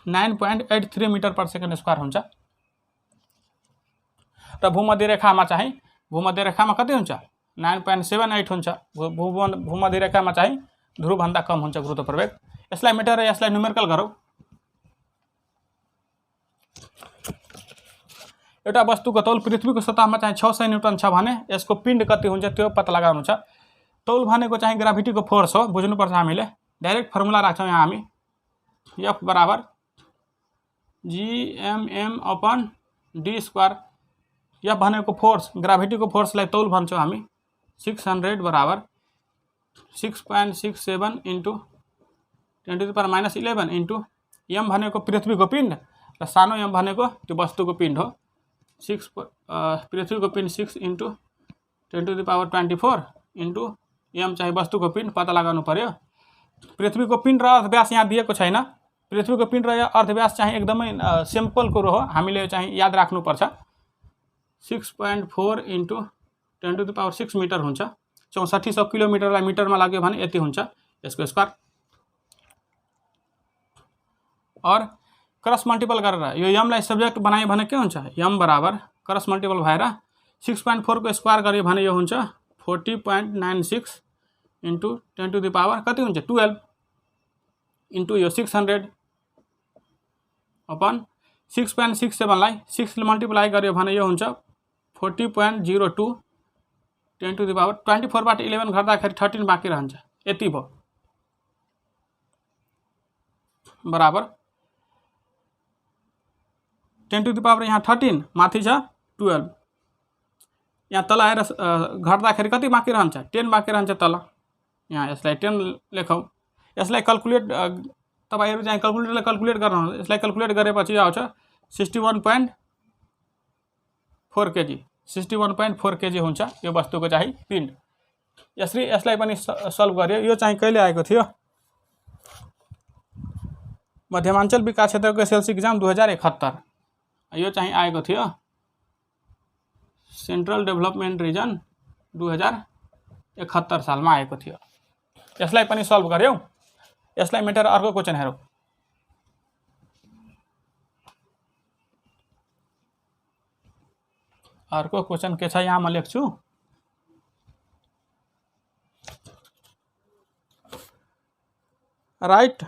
9.83 मीटर पर सेकेन्ड स्क्वायर हुन्छ र भूमध्य रेखामा कति हुन्छ? 9.78 हुन्छ। भूमध्य रेखामा चाहिँ ध्रुवभन्दा कम हुन्छ गुरुत्व प्रवेग। यसलाई मेटेर यसलाई न्युमेरिकल गरौँ। एउटा वस्तुको तौल पृथ्वीको सतहमा चाहिँ 600 न्युटन छ भने यसको पिण्ड कति हुन्छ त्यो पत्ता लगाउनु छ। तौल भनेको चाहिँ ग्राभिटीको फोर्स हो, बुझ्नुपर्छ। हामीले डाइरेक्ट फर्मुला राख्छौँ यहाँ हामी। F बराबर GMM upon D square. F भनेको फोर्स, ग्राभिटीको फोर्सलाई तौल भन्छौँ हामी। 600 बराबर 6.67 इंटू 10⁻11 इंटू M भनेको पृथ्वीको पिण्ड र सानो m भनेको त्यो वस्तुको पिण्ड हो। 6 पृथ्वीको पिण्ड 6 इंटू 10⁻24 इंटू m चाहिँ वस्तुको पिण्ड पत्ता लगाउनु पर्यो। पृथ्वीको पिण्ड र अर्धव्यास यहाँ दिएको छैन। पृथ्वीको पिण्ड र अर्धव्यास चाहिँ एकदमै सिम्पल कुरो हो, हामीले चाहिँ याद राख्नुपर्छ। 6.4 इंटू 10⁻6 मिटर हुन्छ। 6400 किलोमिटरलाई मिटरमा लाग्यो भने यति हुन्छ यसको स्क्वायर। और क्रस मल्टिपल गरेर यो m लाई सब्जेक्ट बनायो भने के हुन्छ? m बराबर क्रस मल्टिपल भएर 6.4 को स्क्वायर गर्यो भने यो हुन्छ 40.96 इंटू 10⁻ कति हुन्छ? 12 इंटू यो 600 अपन 6.67 लाई 6 ले मल्टिप्लाई गर्यो भने यो हुन्छ 40.02 10⁻24/11 गर्दाखेरि 13 बाँकी रहन्छ, यति भयो। बराबर 10⁻, यहाँ 13 माथि छ 12, यहाँ तल आएर घट्दाखेरि कति बाँकी रहन्छ, 10 बाँकी रहन्छ तल। यहाँ यसलाई 10 लेखौँ। यसलाई क्याल्कुलेट तपाईहरु चाहिँ क्याल्कुलेटरले क्याल्कुलेट गर्नुहुन्छ। यसलाई क्याल्कुलेट गरेपछि आउँछ 61.4 केजी, 61.4 केजी हुन्छ यो वस्तुको चाहिँ पिण्ड। यसलाई पनि सल्भ गर्यो। यो चाहिँ कहिले आएको थियो? मध्यमाञ्चल विकास क्षेत्रको एसएलसी एक्जाम 2071। यो चाहिँ आएको थियो सेन्ट्रल डेभलपमेन्ट रिजन 2071 सालमा आएको थियो। यसलाई पनि सल्भ गर्यौ। यसलाई मेटेर अर्को क्वेशन हेरौँ। अर्को क्वेशन के छ यहाँ म लेख्छु। Write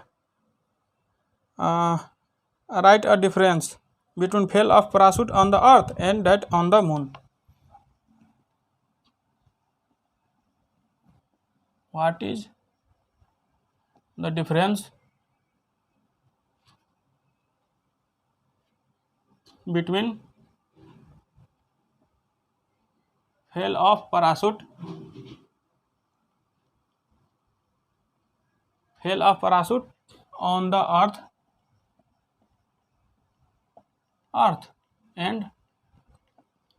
a difference between fall of parachute on the earth and that on the moon. What is the difference between fall of parachute on the earth and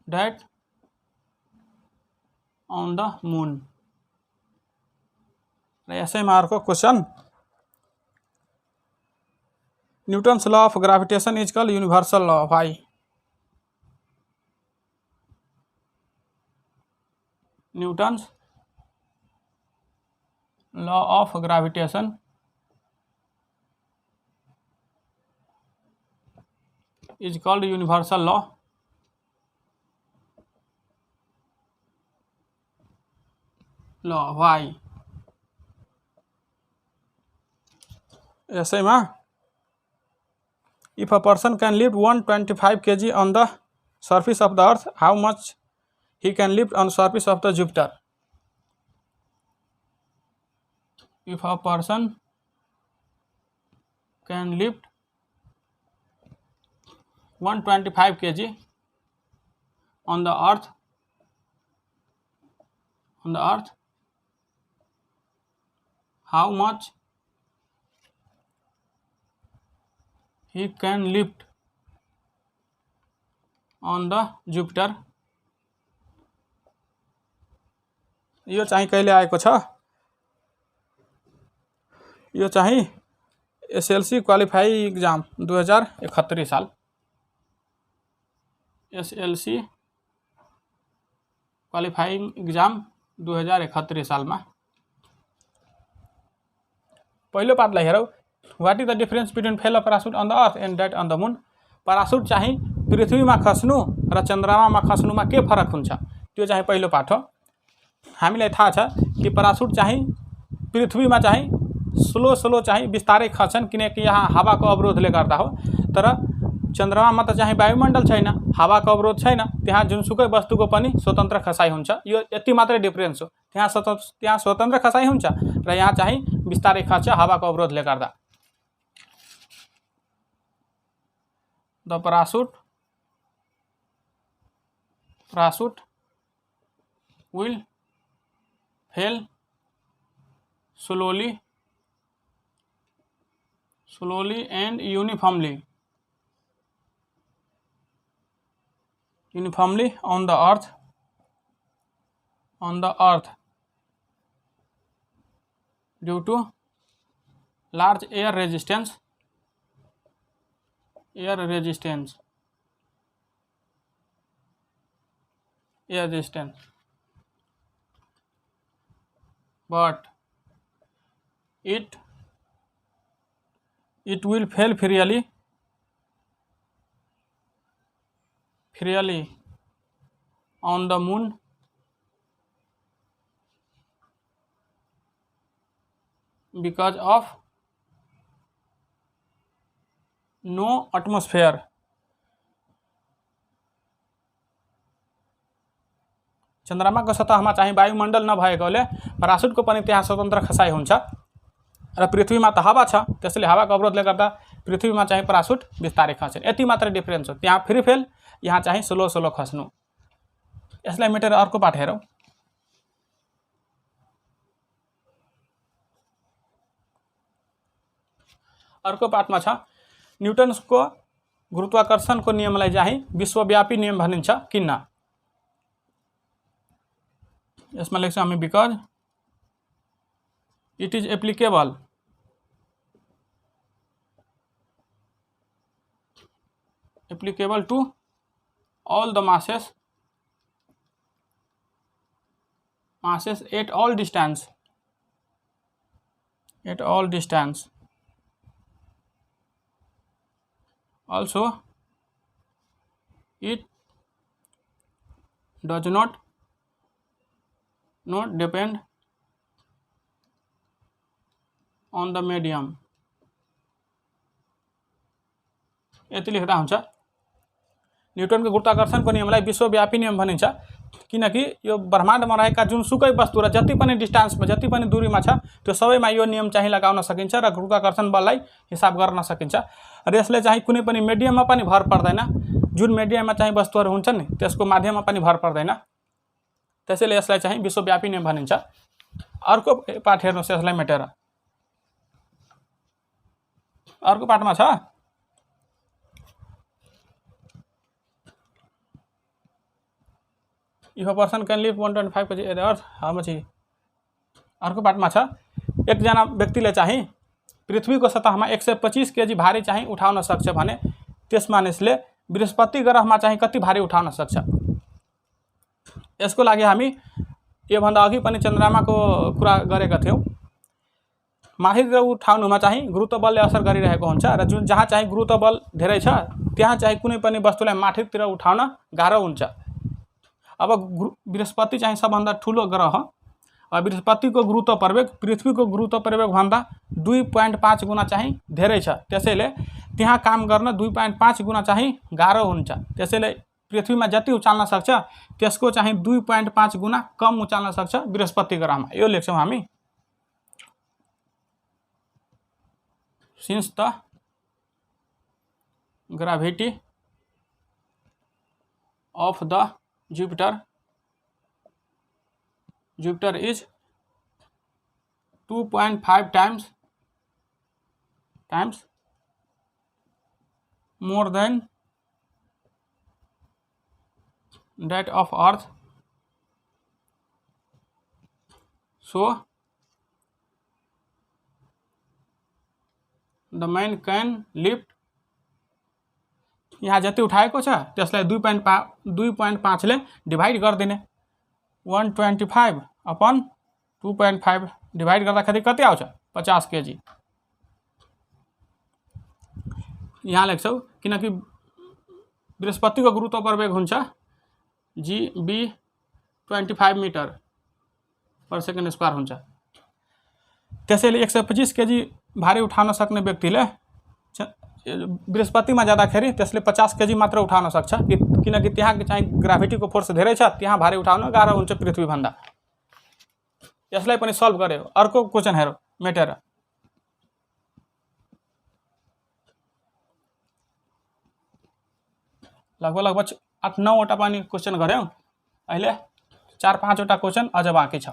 that on the moon? यसैमा अर्को question. Newton's law of gravitation is called universal law. Why? Newton's law of gravitation is called universal law. Why? यसैमा if a person can lift 125 kg on the surface of the earth, how much he can lift on surface of the Jupiter? If a person can lift 125 kg on the earth, how much he can lift on the Jupiter? यो चाहिँ कहिले आएको छ? यो चाहिँ SLC qualify exam 2071 साल। SLC qualifying exam 2071 सालमा। पहिलो पार्टलाई हेरौँ। What is the difference between fall of parachute on the earth and that on the moon? Parachute चाहिँ पृथ्वीमा खस्नु र चन्द्रमामा खस्नुमा के फरक हुन्छ, त्यो चाहिँ पहिलो पाठ हो। हामीलाई थाहा छ कि प्यारासुट चाहिँ पृथ्वीमा चाहिँ स्लो चाहिँ बिस्तारै खस्छन्, किनकि यहाँ हावाको अवरोधले गर्दा हो। तर चन्द्रमामा त चाहिँ वायुमण्डल छैन, हावाको अवरोध छैन, त्यहाँ जुनसुकै वस्तुको पनि स्वतन्त्र खसाइ हुन्छ। यो यति मात्रै डिफरेन्स हो। त्यहाँ स्वतन्त्र खसाइ हुन्छ र यहाँ चाहिँ बिस्तारै खस्छ हावाको अवरोधले गर्दा। The parachute will fail slowly and uniformly on the earth due to large air resistance but it will fail freely on the moon because of no atmosphere चन्द्रमाको सतहमा चाहिँ वायुमण्डल नभएकोले प्यारासुटको पनि त्यहाँ स्वतन्त्र खसाइ हुन्छ र पृथ्वीमा त हावा छ, त्यसैले हावाको अवरोधले गर्दा पृथ्वीमा चाहिँ प्यारासुट बिस्तारै खस्छ। यति मात्र डिफरेन्स हो, त्यहाँ फ्री फेल, यहाँ चाहिँ स्लो स्लो खस्नु। यसलाई मेटेर अर्को पाठ हेरौँ। अर्को पाठमा छ न्युटनको गुरुत्वाकर्षणको नियमलाई चाहिँ विश्वव्यापी नियम भनिन्छ किन। यसमा लेख्छौँ हामी because it is applicable to all the masses at all distance. Also, it does not depend on the medium. यति लेख्दा हुन्छ। न्युटनको गुरुत्वाकर्षणको नियमलाई विश्वव्यापी नियम भनिन्छ किनकि यो ब्रह्माण्डमा रहेका जुनसुकै वस्तु र जति पनि डिस्टेन्समा जति पनि दूरीमा छ त्यो सबैमा यो नियम चाहिँ लगाउन सकिन्छ र गुरुत्वाकर्षण बललाई हिसाब गर्न सकिन्छ र यसले चाहिँ कुनै पनि मिडियममा पनि भर पर्दैन। जुन मिडियममा चाहिँ वस्तुहरू हुन्छन् नि त्यसको माध्यममा पनि भर पर्दैन, त्यसैले यसलाई चाहिँ विश्वव्यापी नियम भनिन्छ। अर्को पाठ हेर्नुहोस् यसलाई मेटेर। अर्को पाठमा छ इफ अ पर्सन क्यान लिभ 125 kg at earth how much. अर्को पाठमा छ एकजना व्यक्तिले चाहिँ पृथ्वीको सतहमा 125 kg भारी चाहिँ उठाउन सक्छ भने त्यस मानिसले बृहस्पति ग्रहमा चाहिँ कति भारी उठाउन सक्छ। यसको लागि हामी योभन्दा अघि पनि चन्द्रमाको कुरा गरेका थियौँ। माथितिर उठाउनुमा चाहिँ गुरुत्व बलले असर गरिरहेको हुन्छ र जुन जहाँ चाहिँ गुरुत्व बल धेरै छ त्यहाँ चाहिँ कुनै पनि वस्तुलाई माथितिर उठाउन गाह्रो हुन्छ। अब बृहस्पति चाहिँ सबभन्दा ठुलो ग्रह, बृहस्पतिको गुरुत्व प्रवेग पृथ्वीको गुरुत्व प्रवेगभन्दा 2.5 गुणा चाहिँ धेरै छ, त्यसैले त्यहाँ काम गर्न 2.5 गुणा चाहिँ गाह्रो हुन्छ। त्यसैले पृथ्वीमा जति उचाल्न सक्छ त्यसको चाहिँ 2.5 गुणा कम उचाल्न सक्छ बृहस्पति ग्रहमा। यो लेख्छौँ हामी। Since the gravity of the Jupiter is 2.5 times more than that of Earth, so the man can lift, यहाँ जति उठाएको छ त्यसलाई 2.5 ले डिभाइड गरिदिने, 125 अपन 2.5 डिभाइड गर्दाखेरि कति आउँछ 50 kg। यहाँ लेख्छौँ किनकि बृहस्पतिको गुरुत्व प्रवेग हुन्छ GB 25 metre per second square हुन्छ। त्यसैले 125 kg भारी उठाउन सक्ने व्यक्तिले बृहस्पतिमा जाँदाखेरि त्यसले 50 kg मात्र उठाउन सक्छ किनकि त्यहाँ चाहिँ ग्राभिटीको फोर्स धेरै छ, त्यहाँ भारी उठाउन गाह्रो हुन्छ पृथ्वीभन्दा। यसलाई पनि सल्भ गर्यो। अर्को क्वेसन हेरौँ मेटेर। लगभग 8-9 वटा पनि क्वेसन गऱ्यौँ, अहिले 4-5 वटा क्वेसन अझ बाँकी छ।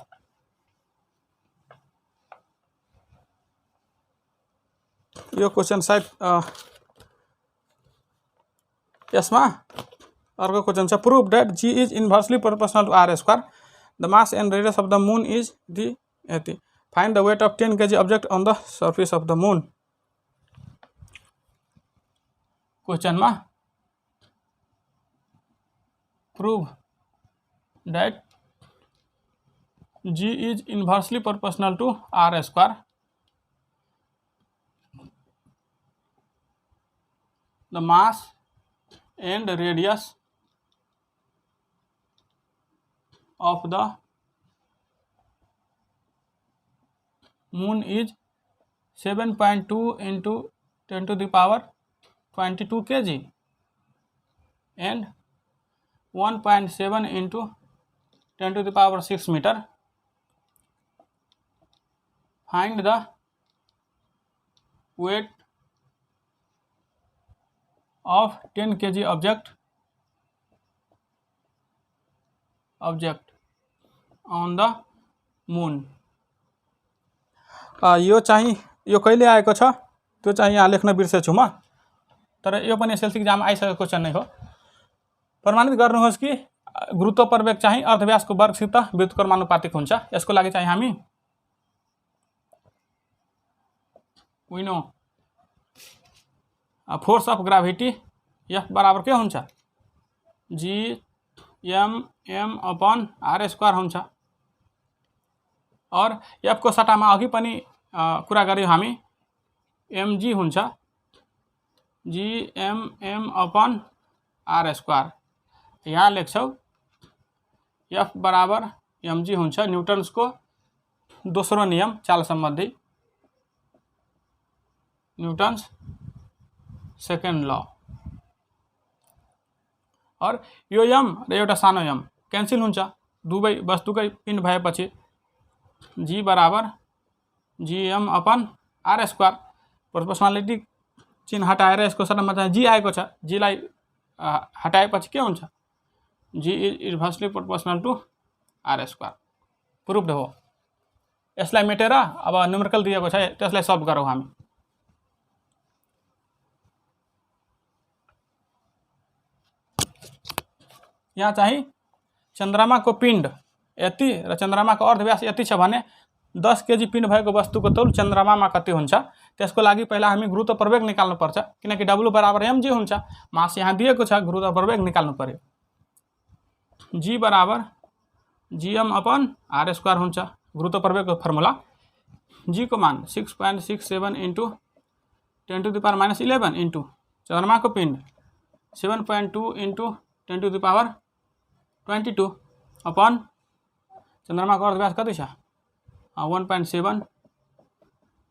यो क्वेसन सायद यसमा अर्को क्वेसन छ prove that G is inversely proportional to R square, the mass and radius of the moon is the यति, find the weight of 10 kg object on the surface of the moon. क्वेसनमा prove that G is inversely proportional to R square, the mass and radius of the moon is 7.2 into 10 to the power 22 kg and 1.7 into 10⁶ meter. Find the weight of 10 kg object on the moon. यो चाहिँ यो कहिले आएको छ त्यो चाहिँ यहाँ लेख्न बिर्सेछु म, तर यो पनि एसएलसी एक्जाम आइसकेको क्वेसन नै हो। प्रमाणित गर्नुहोस् कि गुरुत्व प्रवेग चाहिँ अर्धव्यासको वर्गसित व्युत्क्रमानुपातिक हुन्छ। यसको लागि चाहिँ हामी we know force of gravity F बराबर के हुन्छ G/m/r² हुन्छ। और F को सट्टामा अघि पनि कुरा गर्यौं हामी mg हुन्छ G/m/r²। यहाँ लेख्छौ F बराबर mg हुन्छ न्यूटन्सको दोस्रो नियम चाल सम्बन्धी, न्यूटन्स सेकेन्ड ल। और यो m र एउटा सानो m क्यान्सल हुन्छ, दुवै वस्तुकै पिण्ड भएपछि G बराबर Gm/r²। प्रोपोर्सनालिटी चिन्ह हटाएर यसको सट्टामा चाहिँ G आएको छ, G लाई हटाएपछि के हुन्छ G is inversely proportional to r²। Proved हो। यसलाई मेटेर अब न्युमेरिकल दिएको छ त्यसलाई सल्भ गरौँ हामी। यहाँ चाहिँ चन्द्रमाको पिण्ड यति र चन्द्रमाको अर्धव्यास यति छ भने 10 केजी पिण्ड भएको वस्तुको तौल चन्द्रमामा कति हुन्छ त्यसको लागि पहिला हामी गुरुत्व प्रवेग निकाल्नु पर्छ, किनकि W बराबर mg हुन्छ। मास यहाँ दिएको छ, गुरुत्व प्रवेग निकाल्नु पर्यो। G बराबर Gm/r² हुन्छ गुरुत्व प्रवेगको फर्मुला। G को मान 6.67 इन्टु 10⁻11 इन्टु चन्द्रमाको पिण्ड 7.2 इन्टु 10⁻22 अपन चन्द्रमाको अर्धव्यास कति छ 1.7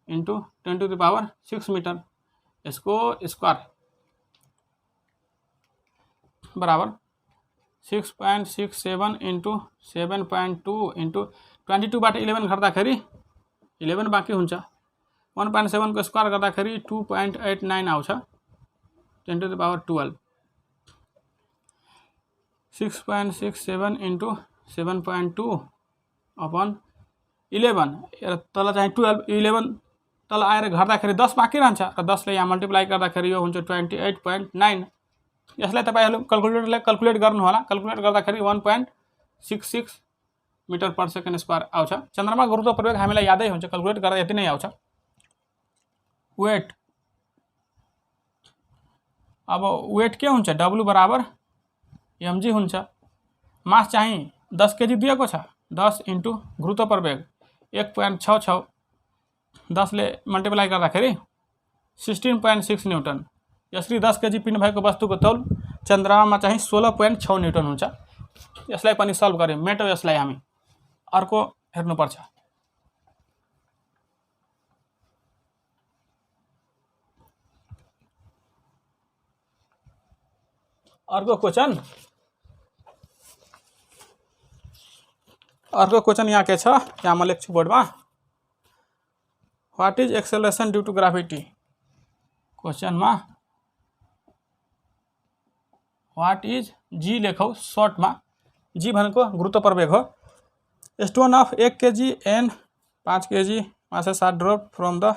इन्टु 10⁶ मिटर। यसको स्क्वायर बराबर 6.67 इन्टु 7.2 इन्टु 22 बाट 11 घट्दाखेरि 11 बाँकी हुन्छ। 1.7 को स्क्वायर गर्दाखेरि 2.89 आउँछ 10⁻12। 6.67 इन्टु 7.2 अपन 11 तल चाहिँ 12, 11 तल आएर घट्दाखेरि 10 बाँकी रहन्छ र 10 ले यहाँ मल्टिप्लाई गर्दाखेरि यो हुन्छ 28.9। यसलाई तपाईहरुले क्याल्कुलेटरले क्याल्कुलेट गर्नु होला। क्याल्कुलेट गर्दाखेरि 1.66 मिटर पर सेकेन्ड स्क्वायर आउँछ। चन्द्रमा गुरुत्व प्रवेग हामीलाई यादै हुन्छ, क्याल्कुलेट गर्दा यति नै आउँछ। वेट, अब वेट के हुन्छ W बराबर mg हुन्छ। मास चाहिँ 10 केजी दिएको छ, 10 इन्टु गुरुत्व प्रवेग 1.66, 10 ले मल्टिप्लाई गर्दाखेरि 16.6 न्यूटन। यसरी 10 केजी पिण्ड भएको वस्तुको तौल चन्द्रमामा चाहिँ 16.6 न्यूटन हुन्छ। यसलाई पनि सल्भ गर्यौं, मेटो यसलाई हामी अर्को हेर्नुपर्छ। अर्को क्वेशन यहाँ के छ, यहाँ म लेख्छु बोर्डमा। What is acceleration due to gravity. क्वेशनमा व्हाट इज जी लेखौ सर्टमा। जी भनेको गुरुत्व प्रवेग हो। Stone of 1 kg and 5 kg masses are dropped from the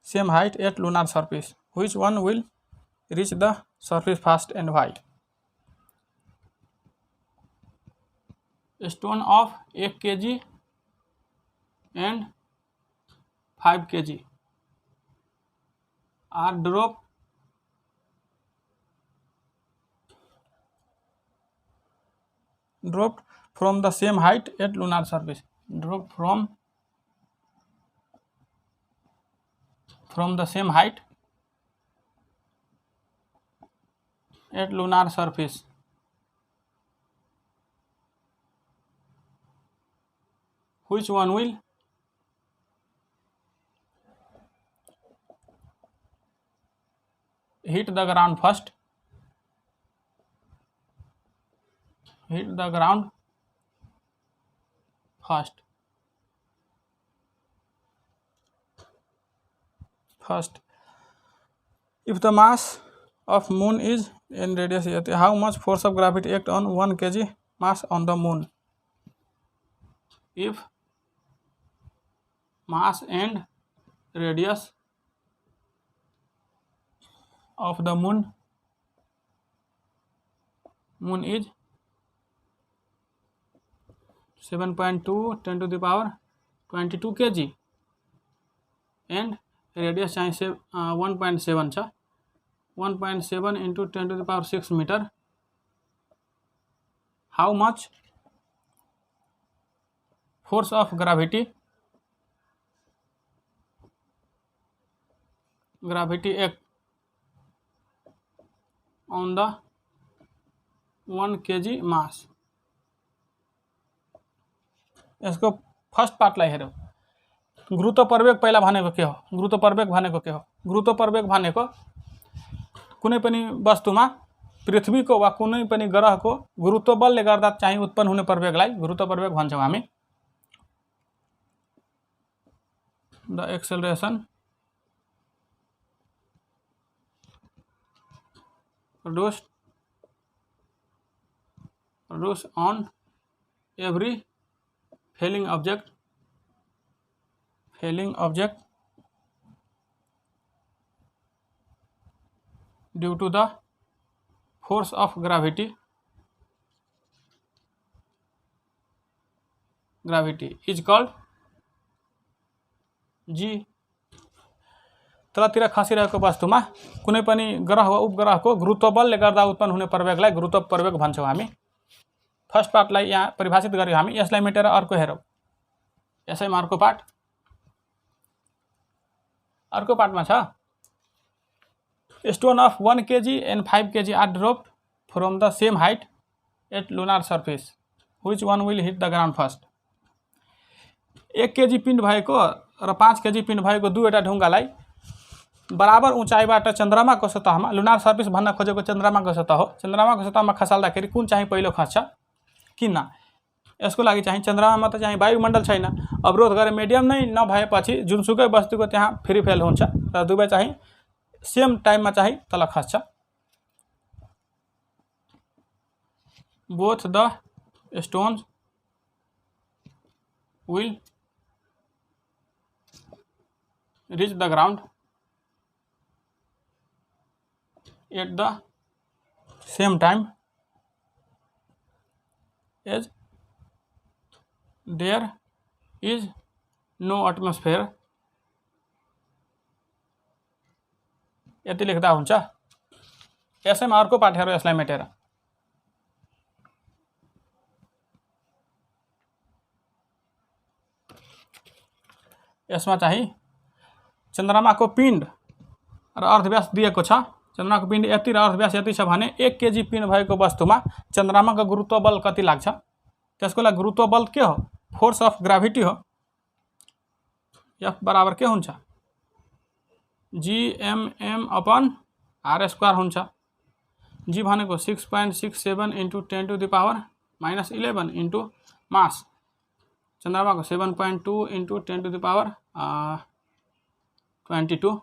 same height at lunar surface. Which one will reach the surface first and why? Stone of 1 kg and 5 kg are dropped from the same height at lunar surface. Dropped from the same height at lunar surface. Which one will hit the ground first? Hit the ground First, if the mass of moon is in radius, how much force of gravity act on 1 kg mass on the moon? If mass and radius of the moon is 7.2 10 to the power 22 kg and radius चाहिए 1.7 छ 1.7 into 10 to the power 6 meter. How much force of gravity act on the 1 kg mass? यसको first पार्टलाई हेरौँ। गुरुत्व प्रवेग पहिला भनेको के हो? गुरुत्व प्रवेग भनेको के हो? गुरुत्व प्रवेग भनेको कुनै पनि वस्तुमा पृथ्वीको वा कुनै पनि ग्रहको गुरुत्व बलले गर्दा चाहिँ उत्पन्न हुने प्रवेगलाई गुरुत्व प्रवेग भन्छौँ हामी। The acceleration produced on every falling object due to the force of gravity is called G. तलतिर खसिरहेको वस्तुमा कुनै पनि ग्रह वा उपग्रहको गुरुत्व बलले गर्दा उत्पन्न हुने प्रवेगलाई गुरुत्व प्रवेग भन्छौँ हामी। फर्स्ट पार्टलाई यहाँ परिभाषित गर्यौं हामी। यसलाई मेटेर अर्को हेरौँ। यसैमा अर्को पार्टमा छ stone of 1 kg and 5 kg are dropped from the same height at lunar surface. Which one will hit the ground first? 1 kg पिण्ड भएको र 5 kg पिण्ड भएको दुईवटा ढुङ्गालाई बराबर उचाइबाट चन्द्रमाको सतहमा, लुनार सर्फेस भन्न खोजेको चन्द्रमाको सतह हो, चन्द्रमाको सतहमा खसाल्दाखेरि कुन चाहिँ पहिलो खस्छ? किन? यसको लागि चाहिँ चन्द्रमामा त चाहिँ वायुमण्डल छैन, अवरोध गरे मिडियम नै नभएपछि जुनसुकै वस्तुको त्यहाँ फ्री फेल हुन्छ र दुवै चाहिँ सेम टाइममा चाहिँ तल खस्छ। Both the stones will reach the ground at the same time as there is no atmosphere. यति लेख्दा हुन्छ। यसैमा अर्को पाठ हेरौँ यसलाई मेटेर। यसमा चाहिँ चन्द्रमाको पिण्ड र अर्धव्यास दिएको छ। चन्द्रमाको पिण्ड यति र अर्धव्यास यति छ भने 1 kg पिण्ड भएको वस्तुमा चन्द्रमाको गुरुत्व बल कति लाग्छ? त्यसको लागि गुरुत्व बल के हो? फोर्स अफ ग्राभिटी हो। F बराबर के हुन्छ? Gmm/r² हुन्छ। G भनेको 6.67 into 10 to the power -11 into मास। चन्द्रमाको 7.2 into 10 to the power 22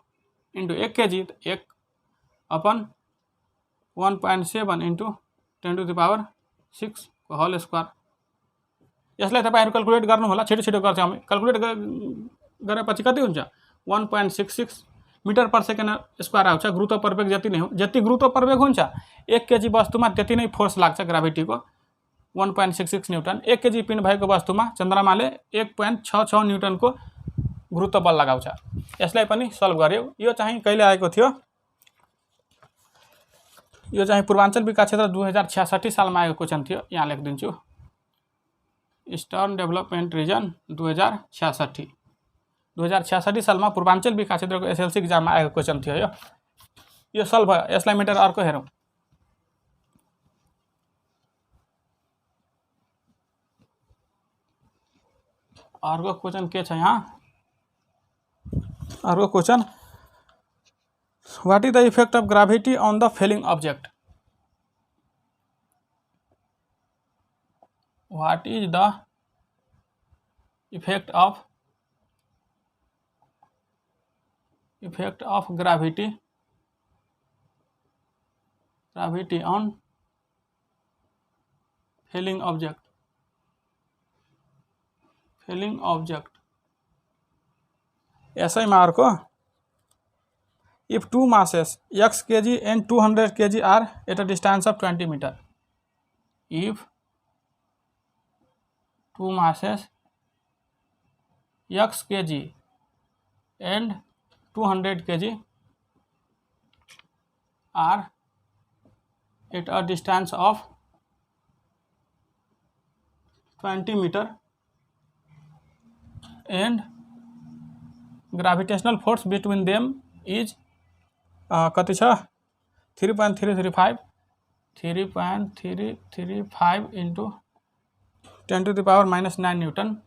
into 1 kg 1/1.7 into 10 to the power 6 को होल स्क्वायर। यसलाई तपाईहरु क्याल्कुलेट गर्नु होला। छिटो गर्छौं हामी। क्याल्कुलेट गरेपछि कति हुन्छ? 1.66 मिटर पर सेकेन्ड स्क्वायर आउँछ। गुरुत्व प्रवेग जति नै हो, जति गुरुत्व प्रवेग हुन्छ 1 kg वस्तुमा त्यति नै फोर्स लाग्छ ग्राभिटीको 1.66 न्यूटन। 1 kg पिण्ड भएको वस्तुमा चन्द्रमाले 1.66 न्यूटनको गुरुत्व बल लगाउँछ। यसलाई पनि सल्भ गर्यौ। यो चाहिँ कहिले आएको थियो? यो चाहिँ पूर्वाञ्चल विकास क्षेत्र 2066 सालमा आएको क्वेशन थियो। यहाँ लेखिदिन्छु। ईस्टर्न डेभलपमेन्ट रिजन 2066 सालमा पूर्वाञ्चल विकास क्षेत्रको एसएलसी एक्जाममा आएको क्वेशन थियो यो सल्भ भयो। यसलाई मेटेर अर्को हेरौँ। अर्को क्वेशन के छ यहाँ? अर्को question, what is the effect of gravity on the falling object? What is the effect of gravity on falling object ऐसा ही मार्क को if two masses x kg and 200 kg are at a distance of 20 meter, if two masses x kg and 200 kg are at a distance of 20 meter and gravitational force between them is कति छ 3.335 into 10 to the power minus 9 Newton.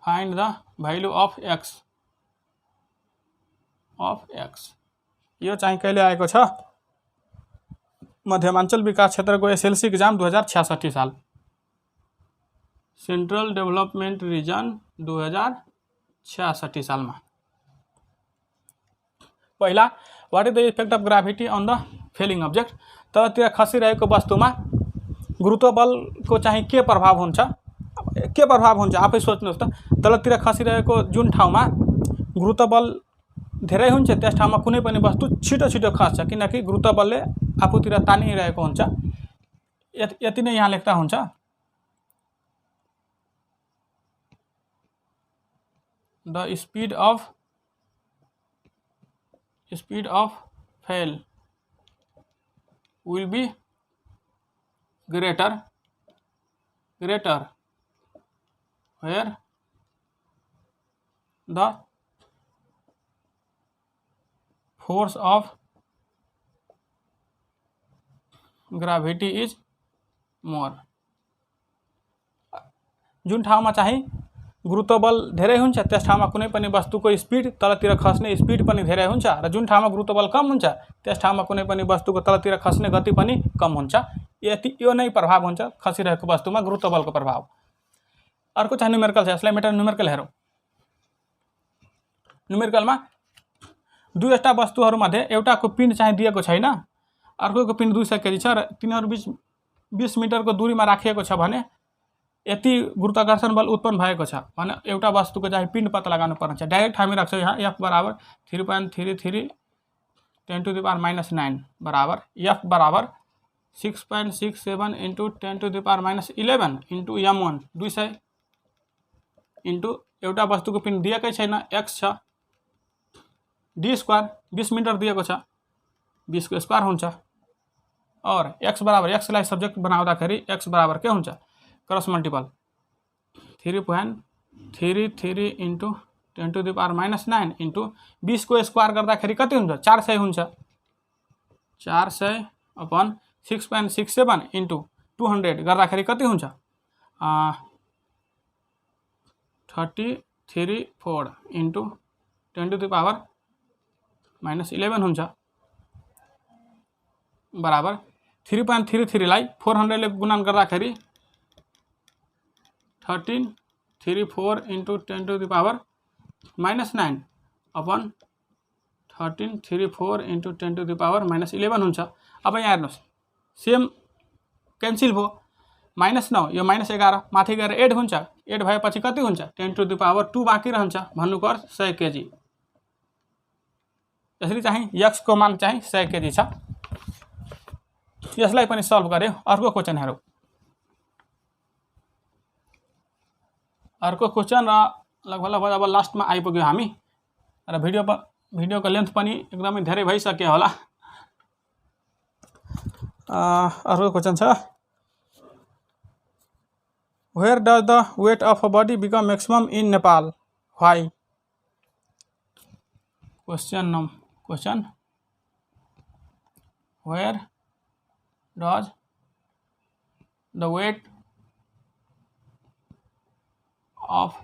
Find the value of x यो चाहिँ कहिले आएको छ मध्यमाञ्चल विकास क्षेत्रको SLC exam 2066 साल सेन्ट्रल डेभलपमेन्ट रिजन 2066 सालमा पहिला what is the effect of gravity on the falling object तलतिर खसिरहेको वस्तुमा गुरुत्वबलको चाहिँ के प्रभाव हुन्छ आफै सोच्नुहोस् त तलतिर खसिरहेको जुन ठाउँमा गुरुत्वबल धेरै हुन्छ त्यस ठाउँमा कुनै पनि वस्तु छिटो छिटो खस्छ किनकि गुरुत्वबलले आफूतिर तानिरहेको हुन्छ यति नै यहाँ लेख्दा हुन्छ the speed of fall will be greater where the force of gravity is more जुन ठाउँमा चाहिँ गुरुत्वबल धेरै हुन्छ त्यस ठाउँमा कुनै पनि वस्तुको स्पिड तलतिर खस्ने स्पिड पनि धेरै हुन्छ र जुन ठाउँमा गुरुत्वबल कम हुन्छ त्यस ठाउँमा कुनै पनि वस्तुको तलतिर खस्ने गति पनि कम हुन्छ यो नै प्रभाव हुन्छ खसिरहेको वस्तुमा गुरुत्वबलको प्रभाव अर्को चाहिँ न्युमेरिकल छ यसलाई मेटा न्युमेरिकल हेरौँ न्युमेरिकलमा दुईवटा वस्तुहरूमध्ये एउटाको पिण्ड चाहिँ दिएको छैन अर्कोको पिण्ड 200 केजी छ र तिनीहरू बीच 20 मिटरको दूरीमा राखिएको छ भने यति गुरुत्वाकर्षण बल उत्पन्न भएको छ भने एउटा वस्तुको चाहिँ पिण्ड पत्ता लगाउनु पर्ने छ डाइरेक्ट हामी राख्छौँ यहाँ f बराबर 3.33 10 to the power minus 9 बराबर f बराबर 6.67 into 10 to the power minus 11 into m1 200 into एउटा वस्तुको पिण्ड दिएकै छैन x छ d स्क्वायर 20 मिटर दिएको छ 20 को स्क्वायर हुन्छ और x बराबर x लाई सब्जेक्ट बनाउँदाखेरि x बराबर के हुन्छ cross multiple 3.33 into 10 to the power minus 9 into 20 को स्क्वायर गर्दाखेरि कति हुन्छ 400 हुन्छ 400 अपन 6.67 into 200 गर्दाखेरि कति हुन्छ 34 into 10 to the power minus 11 हुन्छ बराबर 3.33 लाई 400 ले गुणन गर्दाखेरि 1334 into 10 to the power minus 9 upon 1334 into 10 to the power minus 11 हुन्छ अब यहाँ हेर्नुहोस् सेम क्यान्सिल भयो -9 यो -11 माथि गएर एड हुन्छ एड भएपछि कति हुन्छ 10 to the power 2 बाँकी रहन्छ भन्नुको अर्थ 100 केजी यसरी चाहिँ x को मान चाहिँ 100 केजी छ यसलाई पनि सल्भ गरे अर्को क्वेशन हेरौँ अर्को क्वेशन र लगभग अब लास्टमा आइपुग्यो हामी र भिडियोको लेन्थ पनि एकदमै धेरै भइसक्यो होला अर्को क्वेशन छ Where does the weight of a body become maximum in Nepal? Why? Question Where does the weight of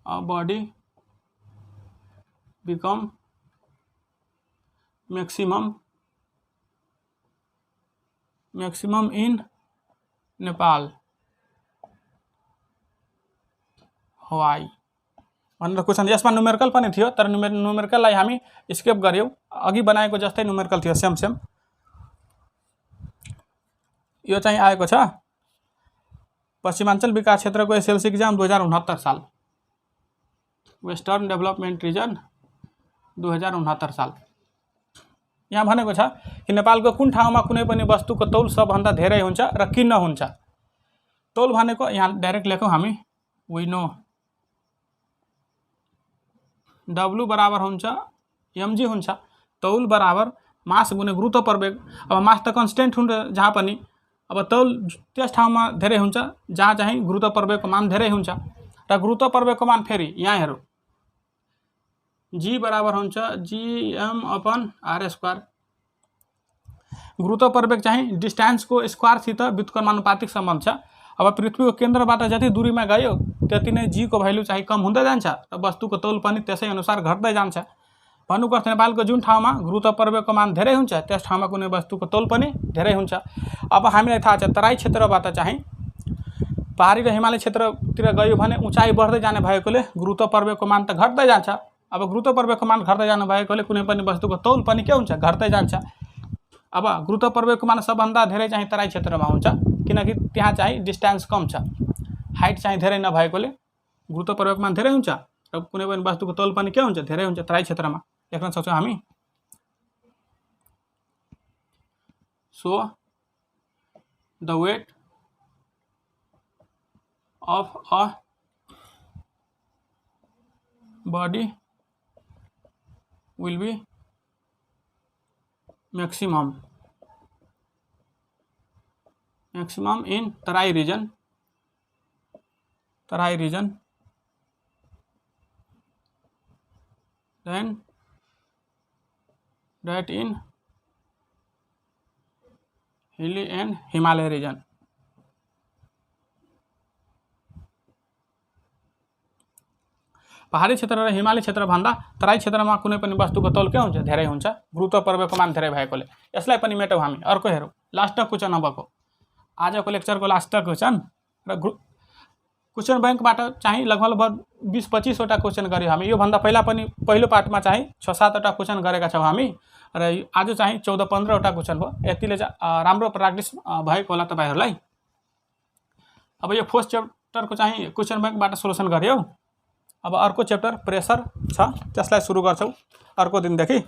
a body become maximum in Nepal? हवाई भनेर क्वेसन। यसमा न्युमेरिकल पनि थियो तर न्युमेरिकललाई हामी स्किप गर्यौँ, अघि बनाएको जस्तै न्युमेरिकल थियो सेम सेम। यो चाहिँ आएको छ पश्चिमाञ्चल विकास क्षेत्रको एसएलसी एक्जाम 2069 साल, वेस्टर्न डेभलपमेन्ट रिजन 2069 साल। यहाँ भनेको छ कि नेपालको कुन ठाउँमा कुनै पनि वस्तुको तौल सबभन्दा धेरै हुन्छ र किन हुन्छ। तौल भनेको यहाँ डाइरेक्ट लेखौँ हामी, वी नो W बराबर हुन्छ mg हुन्छ, तौल बराबर मास गुणे गुरुत्व प्रवेग। अब मास त कन्स्टेन्ट हुन्छ जहाँ पनि, अब तौल त्यस ठाउँमा धेरै हुन्छ जहाँ चाहिँ गुरुत्व प्रवेगको मान धेरै हुन्छ। र गुरुत्व प्रवेगको मान फेरि यहाँ हेरौँ, G बराबर हुन्छ Gm/r²। गुरुत्व प्रवेग चाहिँ डिस्टेन्सको स्क्वायरसित व्युत्क्रमानुपातिक सम्बन्ध छ। अब पृथ्वीको केन्द्रबाट जति दूरीमा गयो त्यति नै G को भ्यालु चाहिँ कम हुँदै जान्छ र वस्तुको तौल पनि त्यसै अनुसार घट्दै जान्छ। भन्नुको अर्थ नेपालको जुन ठाउँमा गुरुत्व प्रवेगको मान धेरै हुन्छ त्यस ठाउँमा कुनै वस्तुको तौल पनि धेरै हुन्छ। अब हामीलाई थाहा छ तराई क्षेत्रबाट चाहिँ पहाडी र हिमाली क्षेत्रतिर गयो भने उचाइ बढ्दै जाने भएकोले गुरुत्व प्रवेगको मान त घट्दै जान्छ। अब गुरुत्व प्रवेगको मान घट्दै जानु भएकोले कुनै पनि वस्तुको तौल पनि के हुन्छ, घट्दै जान्छ। अब गुरुत्व प्रवेगको मान सबभन्दा धेरै चाहिँ तराई क्षेत्रमा हुन्छ किनकि त्यहाँ चाहिँ डिस्टेन्स कम छ, हाइट चाहिँ धेरै नभएकोले गुरुत्व प्रवेगको मान धेरै हुन्छ र कुनै पनि वस्तुको तौल पनि के हुन्छ, धेरै हुन्छ तराई क्षेत्रमा। लेख्न सक्छौँ हामी, so the weight of a body will be maximum in Tarai region than that in hilly and Himalaya region। पहाडी क्षेत्र र हिमाली क्षेत्रभन्दा तराई क्षेत्रमा कुनै पनि वस्तुको तौल के हुन्छ, धेरै हुन्छ, गुरुत्व प्रवेगको मान धेरै भएकोले। यसलाई पनि मेटौँ हामी। अर्को हेरौँ, लास्ट क्वेसन अबको आजको लेक्चरको लास्ट क्वेसन र क्वेसन बैंकबाट चाहिँ लगभग 20-25 वटा क्वेसन गर्यौँ हामी। योभन्दा पहिला पनि पहिलो पार्टमा चाहिँ 6-7 वटा क्वेसन गरेका छौँ हामी र आज चाहिँ 14-15 वटा क्वेसन भयो। यतिले राम्रो प्र्याक्टिस भएको होला तपाईहरुलाई। अब यो फर्स्ट च्याप्टरको चाहिँ क्वेसन बैंकबाट सोलुसन गर्यौँ। अब अर्को च्याप्टर प्रेसर छ, त्यसलाई सुरु गर्छौँ अर्को दिनदेखि।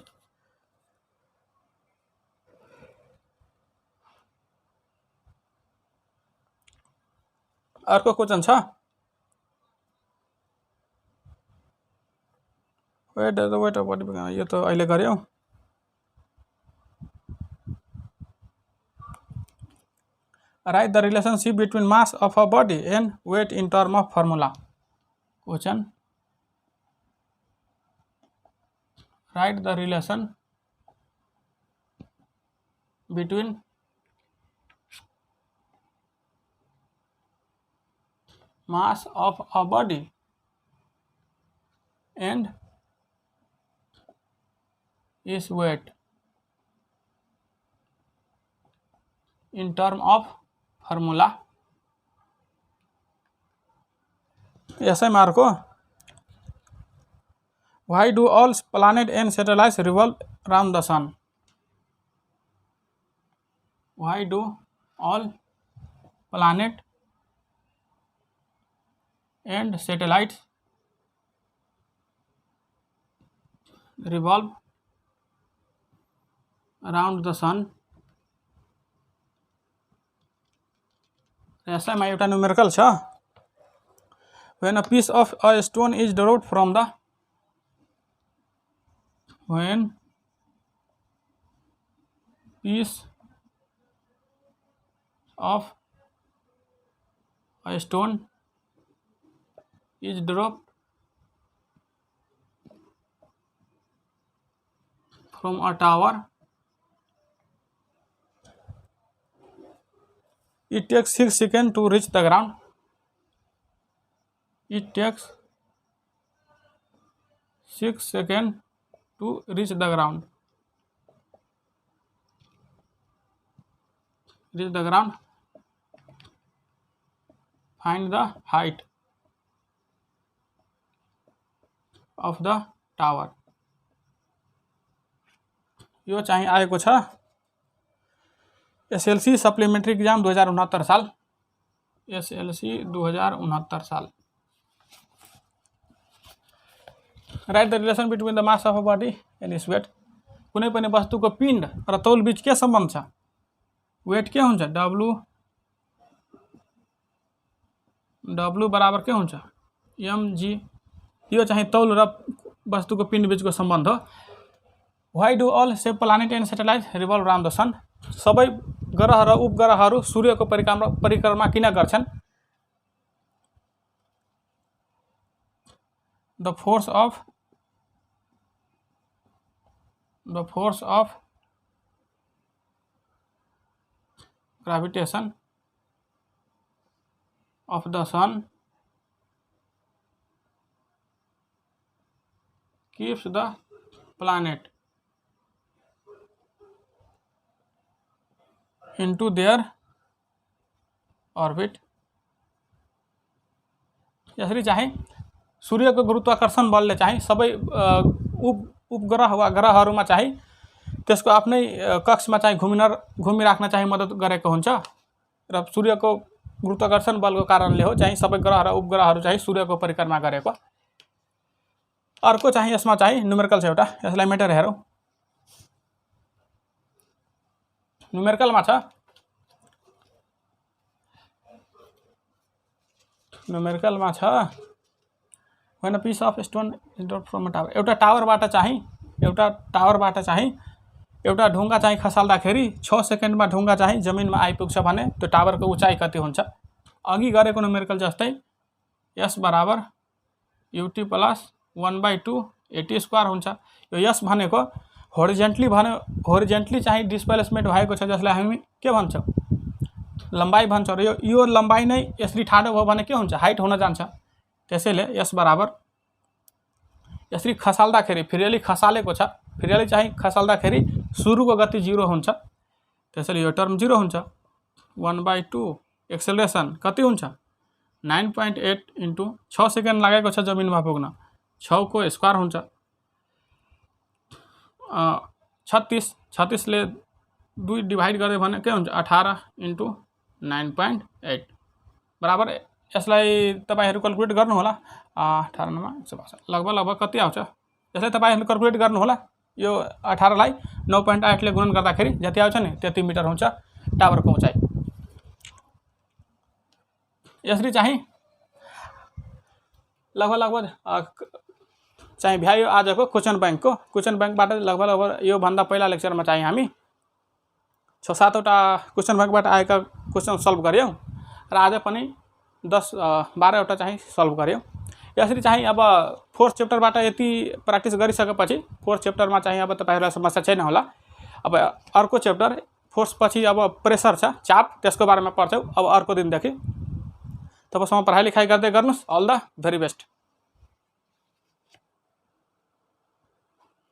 अर्को क्वेसन छ, वेट यो त अहिले गर्यौँ। Write the relationship between mass of a body and weight in term of formula. Question, write the relation between mass of a body and its weight in term of formula। यसै Marco, why do all planets and satellites revolve around the sun? Why do all planets and satellites revolve around the sun? यसैमा एउटा numerical छ, when a piece of a stone is dropped from the when piece of a stone is dropped from a tower, it takes 6 seconds to reach the ground. It takes 6 seconds to reach the ground. Reach the ground. Find the height. Of the tower यो चाहिँ आएको छ SLC supplementary exam 2069 साल, SLC 2069 साल। Write the relation between the mass of a body and its weight. कुनै पनि वस्तुको पिण्ड र तौल बीच के सम्बन्ध छ? वेट के हुन्छ? डब्लु बराबर के हुन्छ? mg। यो चाहिँ तौल र वस्तुको पिण्ड बीचको सम्बन्ध हो। Why do all save planet and satellite revolve around the sun? सबै ग्रह र उपग्रहहरू सूर्यको परिक्रमा किन गर्छन्? The force of gravitation of the sun keeps the planet into their orbit। यसरी चाहिँ सूर्यको गुरुत्वाकर्षण बलले चाहिँ सबै उपग्रह वा ग्रहहरूमा चाहिँ त्यसको आफ्नै कक्षमा चाहिँ घुमिराख्न चाहिँ मद्दत गरेको हुन्छ र सूर्यको गुरुत्वाकर्षण बलको कारणले हो चाहिँ सबै ग्रह र उपग्रहहरू चाहिँ सूर्यको परिक्रमा गरेको। अर्को चाहिँ यसमा चाहिँ न्युमेरिकल छ एउटा, यसलाई मेटेर हेरौँ। न्युमेरिकलमा छ when a piece of stone drop from a tower. एउटा टावरबाट चाहिँ एउटा ढुङ्गा चाहिँ खसाल्दाखेरि 6 सेकेन्डमा ढुङ्गा चाहिँ जमिनमा आइपुग्छ भने त्यो टावरको उचाइ कति हुन्छ? अघि गरेको न्युमेरिकल जस्तै s बराबर ut प्लस 1/2 at स्क्वायर हुन्छ। यो यस भनेको होरिजेन्टली चाहिँ डिस्प्लेसमेन्ट भएको छ, जसलाई हामी के भन्छौँ? लम्बाइ भन्छौँ। र यो लम्बाइ नै यसरी ठाडो भयो भने के हुन्छ? हाइट हुन जान्छ। त्यसैले s बराबर यसरी खसाल्दाखेरि फ्रियली खसालेको छ, फ्रियली चाहिँ खसाल्दाखेरि सुरुको गति 0 हुन्छ, त्यसैले यो टर्म 0 हुन्छ। 1/2 एक्सेलरेसन कति हुन्छ? 9.8 इन्टु 6 सेकेन्ड लागेको छ जमिनमा पुग्न, 6 को स्क्वायर हुन्छ 36 ले 2 डिभाइड गरे भने के हुन्छ? 18 इन्टु 9.8 बराबर। यसलाई तपाईहरु क्याल्कुलेट गर्नु होला। 18 मा 162 लगभग कति आउँछ? यसलाई तपाईहरुले क्याल्कुलेट गर्नु होला। यो 18 लाई 9.8 ले गुणन गर्दाखेरि जति आउँछ नि त्यति मिटर हुन्छ टावरको उचाइ। यसरी चाहिँ लगभग चाहिँ भ्यायो आजको क्वेशन बैंकबाट लगभग यो भन्दा पहिला लेक्चरमा चाहिँ हामी 6-7 वटा क्वेशन बैंकबाट आएका क्वेशन सल्भ गर्यौं र आज पनि 10-12 वटा चाहिँ सल्भ गर्यौं। यसरी चाहिँ अब फोर्थ च्याप्टरबाट यति प्र्याक्टिस गरिसकेपछि फोर्थ च्याप्टरमा चाहिँ अब तपाईहरुलाई समस्या छैन होला। अब अर्को च्याप्टर फोर्स पछि अब प्रेसर छ, चाप, त्यसको बारेमा पढ्छौं अब अर्को दिनदेखि। तबसम्म पढाइ लेखाइ गर्दै गर्नुस्। All the very best.